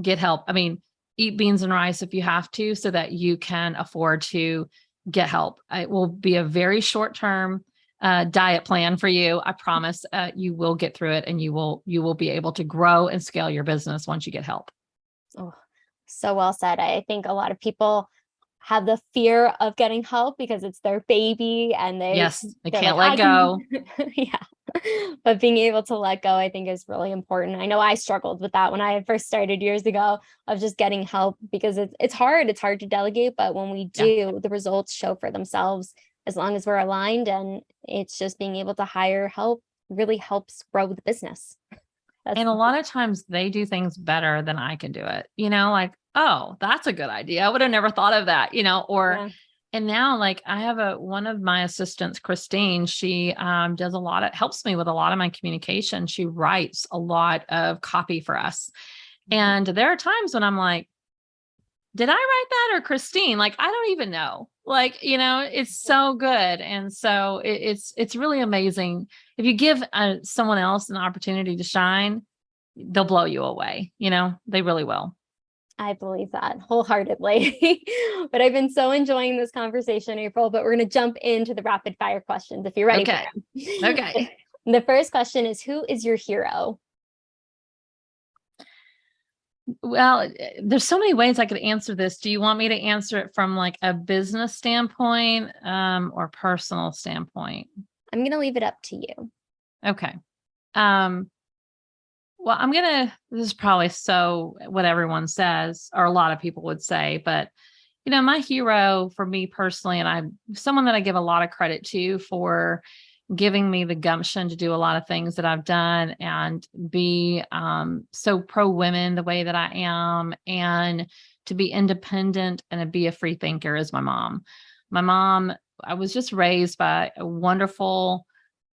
Get help. I mean, eat beans and rice if you have to, so that you can afford to get help. It will be a very short-term diet plan for you. I promise you will get through it, and you will be able to grow and scale your business once you get help. Oh, so well said. I think a lot of people have the fear of getting help because it's their baby and Yes, they they're can't like, let I can, go. yeah. But being able to let go, I think, is really important. I know I struggled with that when I first started years ago, of just getting help, because it's hard. It's hard to delegate, but when we Yeah. do, the results show for themselves as long as we're aligned. And it's just being able to hire help really helps grow the business. That's And a lot of times they do things better than I can do it, like, oh, that's a good idea. I would have never thought of that, yeah. and now like I have one of my assistants, Christine, she does helps me with a lot of my communication. She writes a lot of copy for us. And there are times when I'm like, did I write that or Christine? Like, I don't even know. Like, it's so good. And so it's really amazing. If you give someone else an opportunity to shine, they'll blow you away. They really will. I believe that wholeheartedly. But I've been so enjoying this conversation, April, but we're going to jump into the rapid fire questions if you're ready for Okay. them. Okay. The first question is, who is your hero? Well, there's so many ways I could answer this. Do you want me to answer it from like a business standpoint, or personal standpoint? I'm going to leave it up to you. Okay. Um, well, this is probably so what everyone says, or a lot of people would say, but my hero for me personally, and I'm someone that I give a lot of credit to for giving me the gumption to do a lot of things that I've done and be so pro women the way that I am, and to be independent and to be a free thinker, is my mom. My mom, I was just raised by a wonderful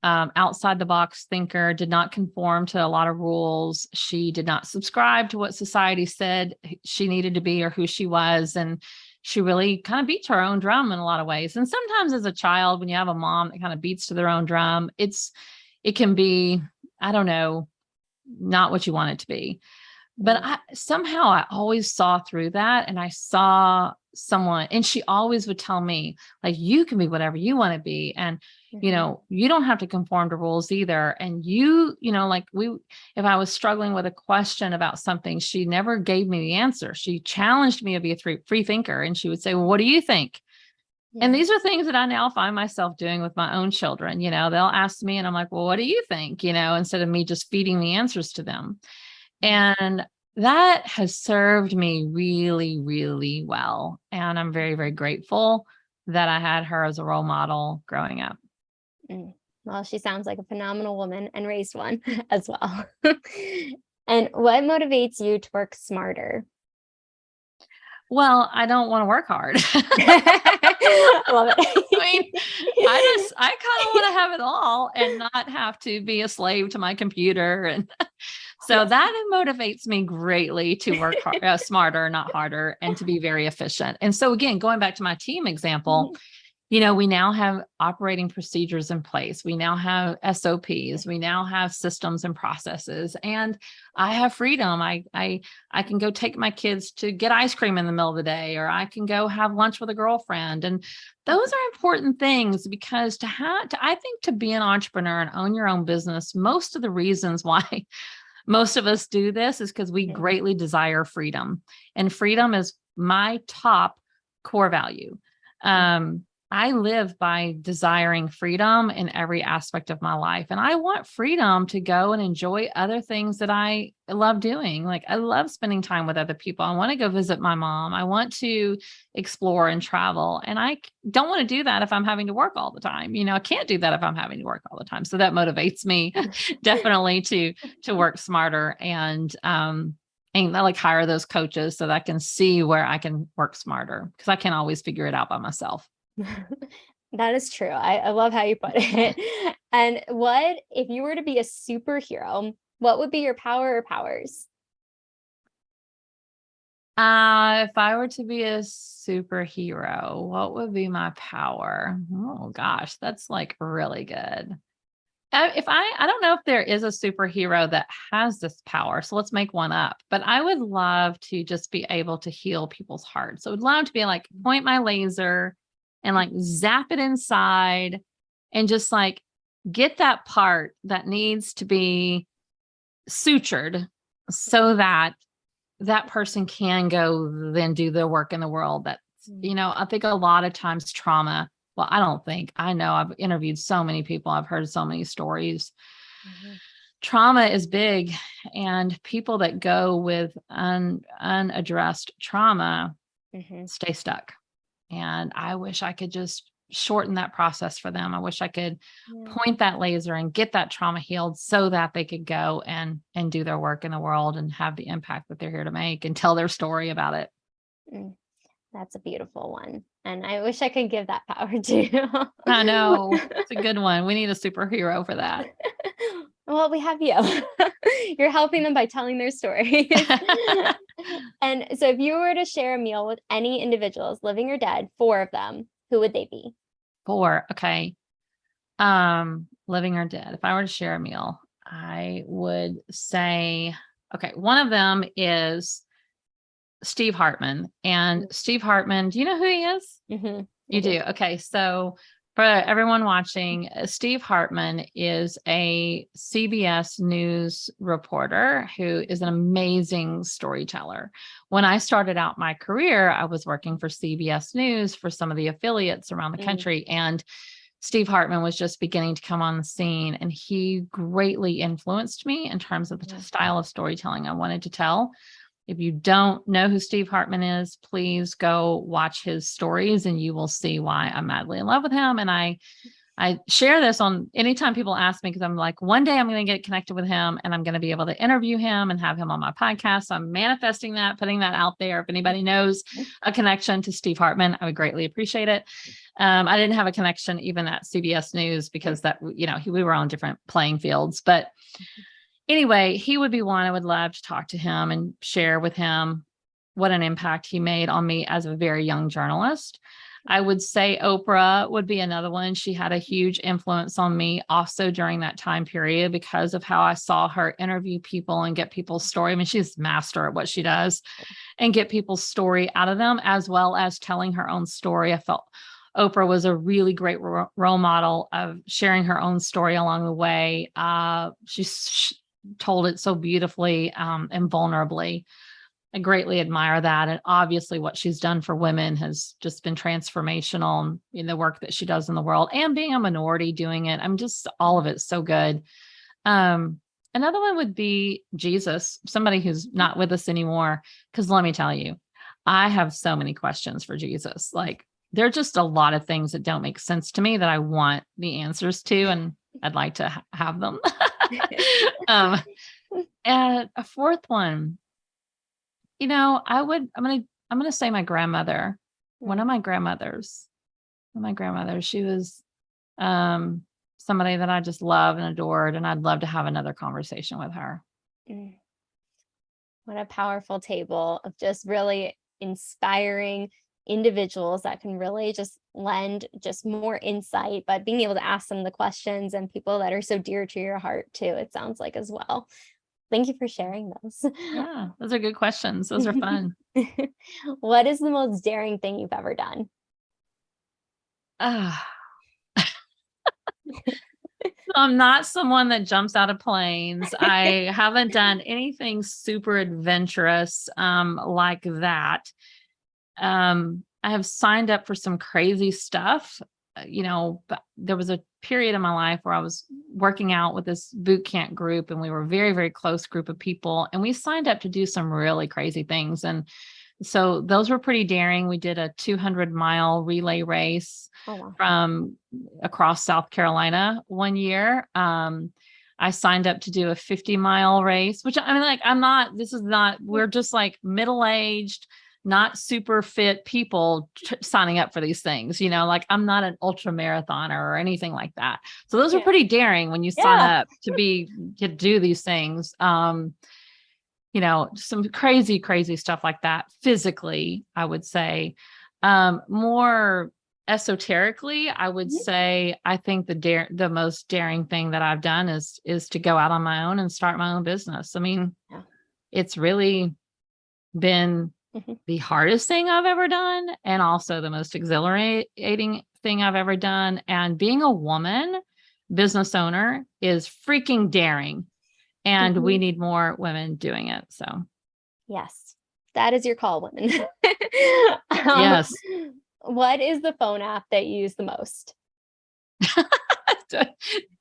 outside the box thinker, did not conform to a lot of rules. She did not subscribe to what society said she needed to be or who she was. And she really kind of beats her own drum in a lot of ways. And sometimes as a child, when you have a mom that kind of beats to their own drum, it can be, I don't know, not what you want it to be. But somehow I always saw through that, and I saw someone, and she always would tell me, like, you can be whatever you want to be. And, you don't have to conform to rules either. And if I was struggling with a question about something, she never gave me the answer. She challenged me to be a free thinker. And she would say, well, what do you think? Yeah. And these are things that I now find myself doing with my own children. They'll ask me and I'm like, well, what do you think? Instead of me just feeding the answers to them. And that has served me really, really well. And I'm very, very grateful that I had her as a role model growing up. Well, she sounds like a phenomenal woman and raised one as well. And what motivates you to work smarter? Well, I don't want to work hard. I love it. I mean, I kind of want to have it all and not have to be a slave to my computer. And so that motivates me greatly to work smarter, not harder, and to be very efficient. And so again, going back to my team example, we now have operating procedures in place. We now have SOPs. We now have systems and processes, and I have freedom. I can go take my kids to get ice cream in the middle of the day, or I can go have lunch with a girlfriend. And those are important things, because I think to be an entrepreneur and own your own business, most of the reasons why most of us do this is because we greatly desire freedom, and freedom is my top core value. I live by desiring freedom in every aspect of my life. And I want freedom to go and enjoy other things that I love doing. Like, I love spending time with other people. I want to go visit my mom. I want to explore and travel. And I don't want to do that if I'm having to work all the time. I can't do that if I'm having to work all the time. So that motivates me definitely to work smarter, and I like hire those coaches so that I can see where I can work smarter, because I can't always figure it out by myself. That is true. I love how you put it. And what if you were to be a superhero, what would be your power or powers? If I were to be a superhero, what would be my power? Oh gosh, that's like really good. I don't know if there is a superhero that has this power. So let's make one up. But I would love to just be able to heal people's hearts. So I would love to be like, point my laser and like zap it inside and just like get that part that needs to be sutured so that that person can go then do their work in the world. That's, I think a lot of times trauma, well, I don't think, I know I've interviewed so many people. I've heard so many stories. Trauma is big, and people that go with unaddressed trauma stay stuck. And I wish I could just shorten that process for them. I wish I could point that laser and get that trauma healed so that they could go and do their work in the world and have the impact that they're here to make and tell their story about it. That's a beautiful one. And I wish I could give that power too. I know. It's a good one. We need a superhero for that. Well, we have you. You're helping them by telling their stories. And so if you were to share a meal with any individuals, living or dead, 4 of them, who would they be? 4. Okay. Living or dead. If I were to share a meal, I would say, okay, one of them is Steve Hartman. And Steve Hartman, do you know who he is? You do. Okay. So for everyone watching, Steve Hartman is a CBS News reporter who is an amazing storyteller. When I started out my career, I was working for CBS News for some of the affiliates around the country. And Steve Hartman was just beginning to come on the scene, and he greatly influenced me in terms of the style of storytelling I wanted to tell. If you don't know who Steve Hartman is, please go watch his stories and you will see why I'm madly in love with him. And I share this on anytime people ask me, because I'm like, one day I'm going to get connected with him and I'm going to be able to interview him and have him on my podcast. So I'm manifesting that, putting that out there. If anybody knows a connection to Steve Hartman, I would greatly appreciate it. I didn't have a connection even at CBS News because that, we were on different playing fields, but anyway, he would be one I would love to talk to him and share with him what an impact he made on me as a very young journalist. I would say Oprah would be another one. She had a huge influence on me also during that time period because of how I saw her interview people and get people's story. I mean, she's master at what she does and get people's story out of them, as well as telling her own story. I felt Oprah was a really great role model of sharing her own story along the way. She told it so beautifully and vulnerably. I greatly admire that. And obviously what she's done for women has just been transformational in the work that she does in the world, and being a minority doing it. I'm just, all of it's so good. Another one would be Jesus, somebody who's not with us anymore. Because let me tell you, I have so many questions for Jesus. Like, there are just a lot of things that don't make sense to me that I want the answers to, and I'd like to have them. And a 4th one, I'm going to say my grandmother, one of my grandmothers, she was, somebody that I just love and adored, and I'd love to have another conversation with her. What a powerful table of just really inspiring individuals that can really just lend just more insight, but being able to ask them the questions, and people that are so dear to your heart too, it sounds like, as well. Thank you for sharing those. Yeah, those are good questions. Those are fun. What is the most daring thing you've ever done? I'm not someone that jumps out of planes. I haven't done anything super adventurous like that. I have signed up for some crazy stuff. But there was a period in my life where I was working out with this boot camp group, and we were a very, very close group of people, and we signed up to do some really crazy things. And so those were pretty daring. We did a 200-mile relay race from across South Carolina one year. I signed up to do a 50-mile race, which we're just like middle-aged, not super fit people signing up for these things, like I'm not an ultra marathoner or anything like that. So those are pretty daring when you sign up to do these things. Some crazy, crazy stuff like that physically, I would say. More esoterically, I would say, I think the most daring thing that I've done is to go out on my own and start my own business. I mean, Yeah. it's really been Mhm. the hardest thing I've ever done, and also the most exhilarating thing I've ever done. And being a woman business owner is freaking daring, and we Mhm. need more women doing it. So, Yes, that is your call, women. Um, yes. what is the phone app that you use the most?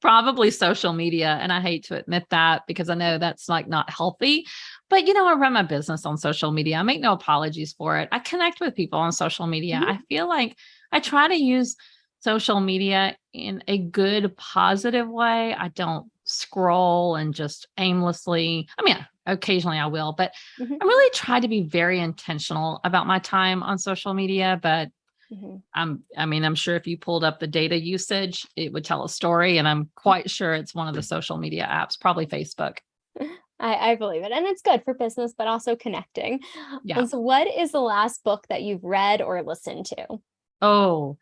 Probably social media. And I hate to admit that because I know that's like not healthy. But I run my business on social media. I make no apologies for it. I connect with people on social media. Mhm. I feel like I try to use social media in a good, positive way. I don't scroll and just aimlessly. I mean, occasionally I will, but Mhm. I really try to be very intentional about my time on social media. But Mhm. I'm sure if you pulled up the data usage, it would tell a story. And I'm quite sure it's one of the social media apps, probably Facebook. I believe it, and it's good for business, but also connecting. Yeah. And so what is the last book that you've read or listened to? Oh,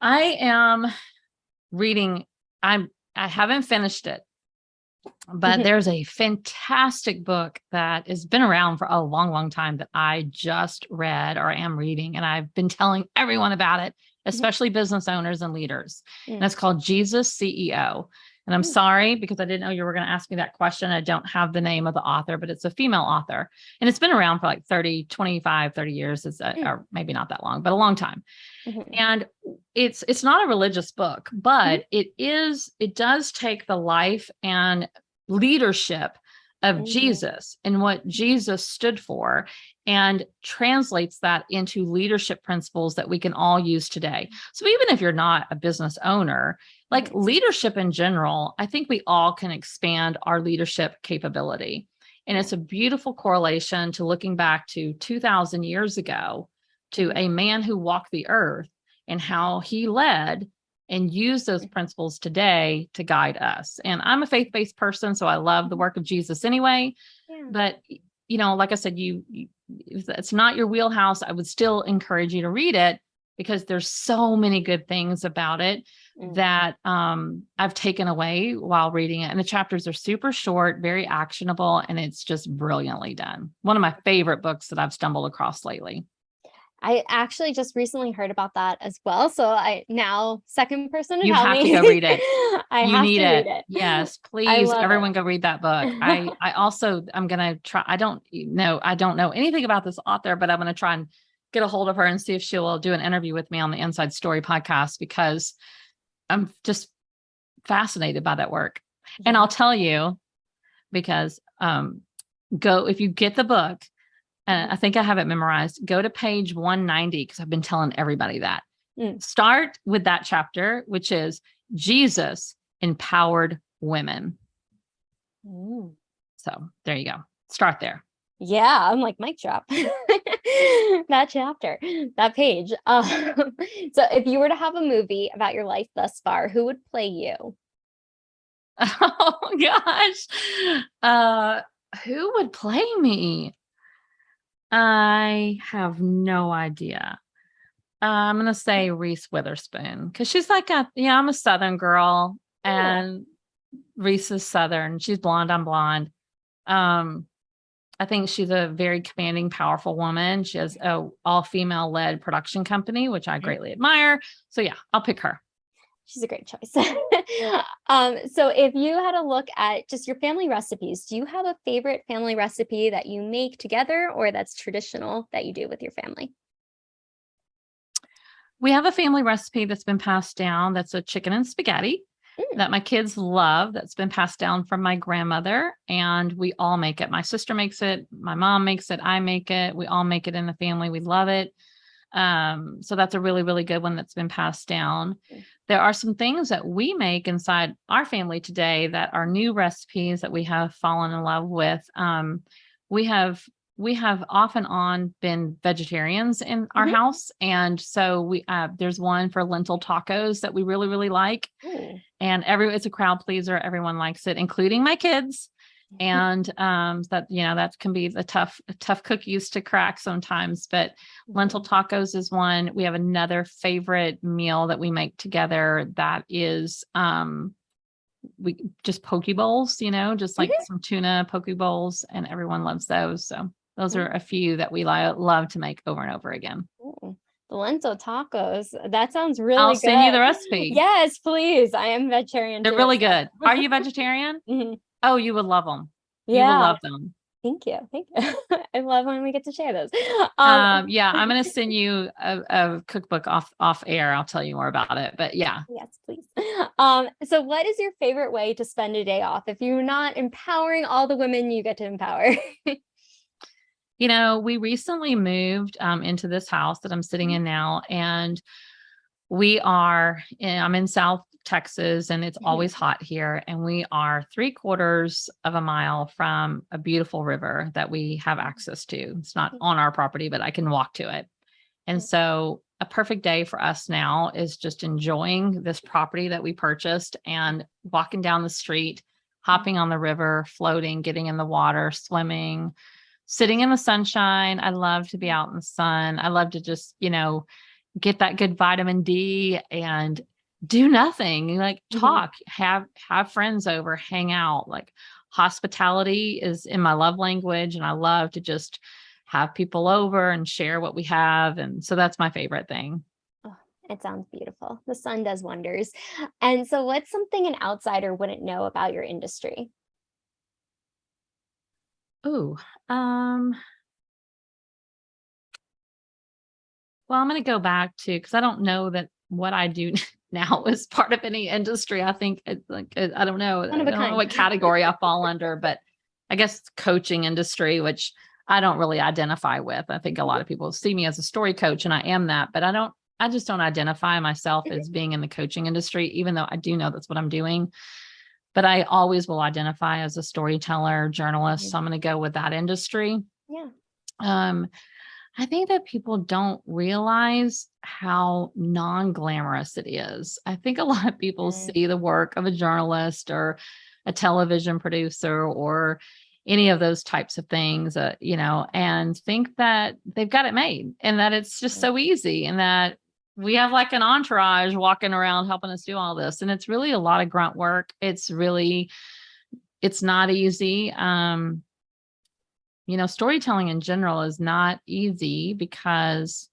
I am reading. I haven't finished it, but Mhm. there's a fantastic book that has been around for a long, long time that I just read or am reading. And I've been telling everyone about it, Mhm. especially business owners and leaders. And Mm. it's called Jesus CEO. And I'm Mm. sorry because I didn't know you were going to ask me that question. I don't have the name of the author, but it's a female author. And it's been around for like 30, 25, 30 years. Mm. Or maybe not that long, but a long time. Mhm. And it's not a religious book, Mhm. but it does take the life and leadership of Mhm. Jesus and what Jesus stood for and translates that into leadership principles that we can all use today. So even if you're not a business owner, like Mhm. leadership in general, I think we all can expand our leadership capability. And Yeah. it's a beautiful correlation to looking back to 2000 years ago to Mhm. a man who walked the earth and how he led and use those Mhm. principles today to guide us. And I'm a faith-based person, so I love the Mhm. work of Jesus anyway. Yeah. But like I said, if it's not your wheelhouse, I would still encourage you to read it because there's so many good things about it Mm. that I've taken away while reading it. And the chapters are super short, very actionable, and it's just brilliantly done. One of my favorite books that I've stumbled across lately. I actually just recently heard about that as well, so I now second person to You tell have to me go read it. I You have need to read it. it. Yes, I please, love everyone go read that book. it. I'm gonna try. I don't know anything about this author, but I'm gonna try and get a hold of her and see if she will do an interview with me on the Inside Story podcast because I'm just fascinated by that work. And Yeah. I'll tell you because go if you get the book, Mhm. I think I have it memorized. Go to page 190 because I've been telling everybody that. Mm. Start with that chapter, which is Jesus empowered women. Mm. So there you go. Start there. Yeah, I'm like, mic drop. That chapter, that page. So if you were to have a movie about your life thus far, who would play you? Oh gosh. Uh, who would play me? I have no idea. I'm gonna say Reese Witherspoon because she's like I'm a Southern girl Oh. and Reese is Southern. She's blonde. I'm blonde. Um, I think she's a very commanding, powerful woman. She has a all female led production company, which I greatly admire. So yeah, I'll pick her. She's a great choice. So if you had to look at just your family recipes, do you have a favorite family recipe that you make together or that's traditional that you do with your family? We have a family recipe that's been passed down. That's a chicken and spaghetti Mm. that my kids love. That's been passed down from my grandmother, and we all make it. My sister makes it. My mom makes it. I make it. We all make it in the family. We love it. So that's a really, really good one that's been passed down. Mm. There are some things that we make inside our family today that are new recipes that we have fallen in love with. We have we have off and on been vegetarians in our Mhm. house, and so there's one for lentil tacos that we really, really like, Ooh. and it's a crowd pleaser. Everyone likes it, including my kids. And that, that can be tough cookies to crack sometimes, but lentil tacos is one. We have another favorite meal that we make together that is we just poke bowls, just like some tuna poke bowls, and everyone loves those. So those are a few that we love to make over and over again. Ooh, the lentil tacos. That sounds really I'll good. send you the recipe. Yes, please. I am vegetarian They're too. really good. Are you vegetarian? Mhm. Oh, you would love them. You will Yeah. love them. Thank you. Thank you. I love when we get to share those. Yeah, I'm going to send you a cookbook off air. I'll tell you more about it, but yeah. Yes, please. So what is your favorite way to spend a day off? If you're not empowering all the women you get to empower. We recently moved into this house that I'm sitting in now, and I'm in South Texas, and it's always hot here. And we are 3/4 of a mile from a beautiful river that we have access to. It's not on our property, but I can walk to it. And so a perfect day for us now is just enjoying this property that we purchased and walking down the street, hopping on the river, floating, getting in the water, swimming, sitting in the sunshine. I love to be out in the sun. I love to just, get that good vitamin D and do nothing, like talk, have friends over, hang out. Like hospitality is in my love language, and I love to just have people over and share what we have. And so that's my favorite thing. Oh, it sounds beautiful. The sun does wonders. And so what's something an outsider wouldn't know about your industry? Oh, well, I'm going to go back to, because I don't know that what I do now is part of any industry. I think it's like, I don't know. I don't know what category I fall under, but I guess coaching industry, which I don't really identify with. I think a lot of people see me as a story coach, and I am that, but I just don't identify myself as being in the coaching industry, even though I do know that's what I'm doing. But I always will identify as a storyteller, journalist. So I'm going to go with that industry. Yeah. I think that people don't realize how non-glamorous it is. I think a lot of people see the work of a journalist or a television producer or any of those types of things, and think that they've got it made and that it's just so easy, and that we have like an entourage walking around helping us do all this. And it's really a lot of grunt work. It's not easy. Storytelling in general is not easy because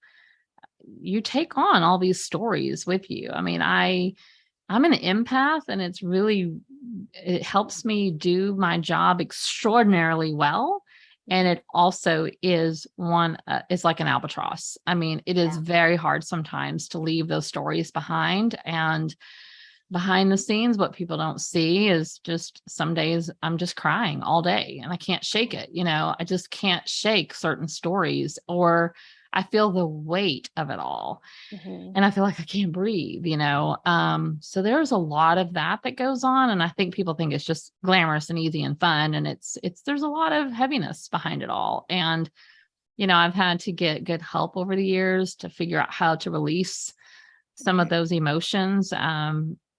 you take on all these stories with you. I mean, I'm an empath, and it helps me do my job extraordinarily well. And it also is it's like an albatross. I mean, it is very hard sometimes to leave those stories behind. And behind the scenes, what people don't see is just some days I'm just crying all day and I can't shake it. I just can't shake certain stories, or I feel the weight of it all. And I feel like I can't breathe, so there's a lot of that goes on. And I think people think it's just glamorous and easy and fun. And there's a lot of heaviness behind it all. And, I've had to get good help over the years to figure out how to release some of those emotions,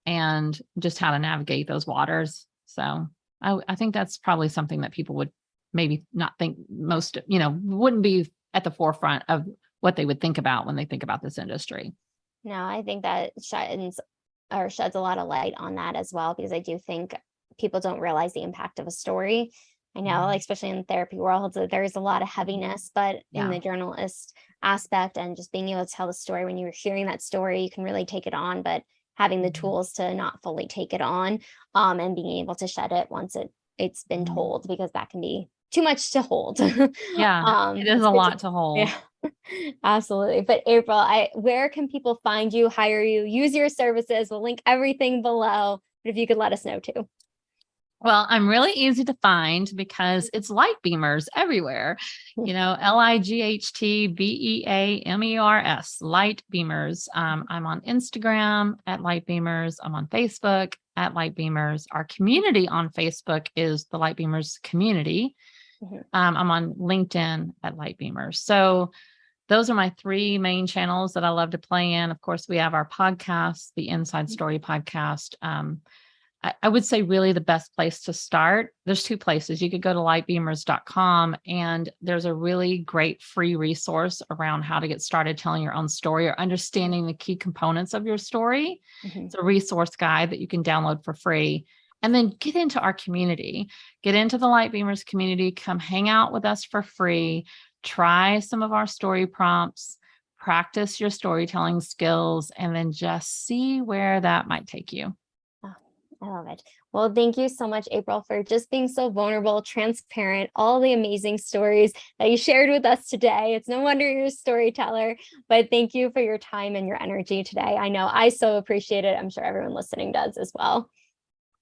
and just how to navigate those waters. So I think that's probably something that people would maybe not think most, wouldn't be at the forefront of what they would think about when they think about this industry. No, I think that sheds a lot of light on that as well, because I do think people don't realize the impact of a story. I know, like, especially in the therapy world, that there's a lot of heaviness, but in the journalist aspect and just being able to tell the story, when you're hearing that story, you can really take it on, but having the tools to not fully take it on, and being able to shed it once it's been told, because that can be too much to hold. Yeah, it is a lot to hold. Yeah, absolutely. But April, where can people find you, hire you, use your services? We'll link everything below, but if you could let us know too. Well, I'm really easy to find because it's light beamers everywhere. LIGHTBEAMERS, light beamers. I'm on Instagram at light beamers. I'm on Facebook at light beamers. Our community on Facebook is the Light Beamers community. I'm on LinkedIn at light beamers. So those are my 3 main channels that I love to play in. Of course, we have our podcast, the Inside Story podcast. I would say really the best place to start. There's two places. You could go to lightbeamers.com, and there's a really great free resource around how to get started telling your own story or understanding the key components of your story. It's a resource guide that you can download for free. And then get into our community, get into the Light Beamers community, come hang out with us for free, try some of our story prompts, practice your storytelling skills, and then just see where that might take you. Oh, I love it. Well, thank you so much, April, for just being so vulnerable, transparent, all the amazing stories that you shared with us today. It's no wonder you're a storyteller, but thank you for your time and your energy today. I know I so appreciate it. I'm sure everyone listening does as well.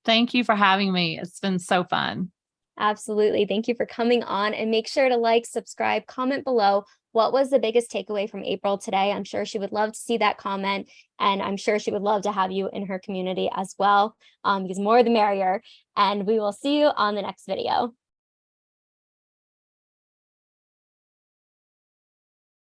Thank you for having me. It's been so fun. Absolutely. Thank you for coming on, and make sure to like, subscribe, comment below. What was the biggest takeaway from April today? I'm sure she would love to see that comment, and I'm sure she would love to have you in her community as well, because more the merrier. And we will see you on the next video.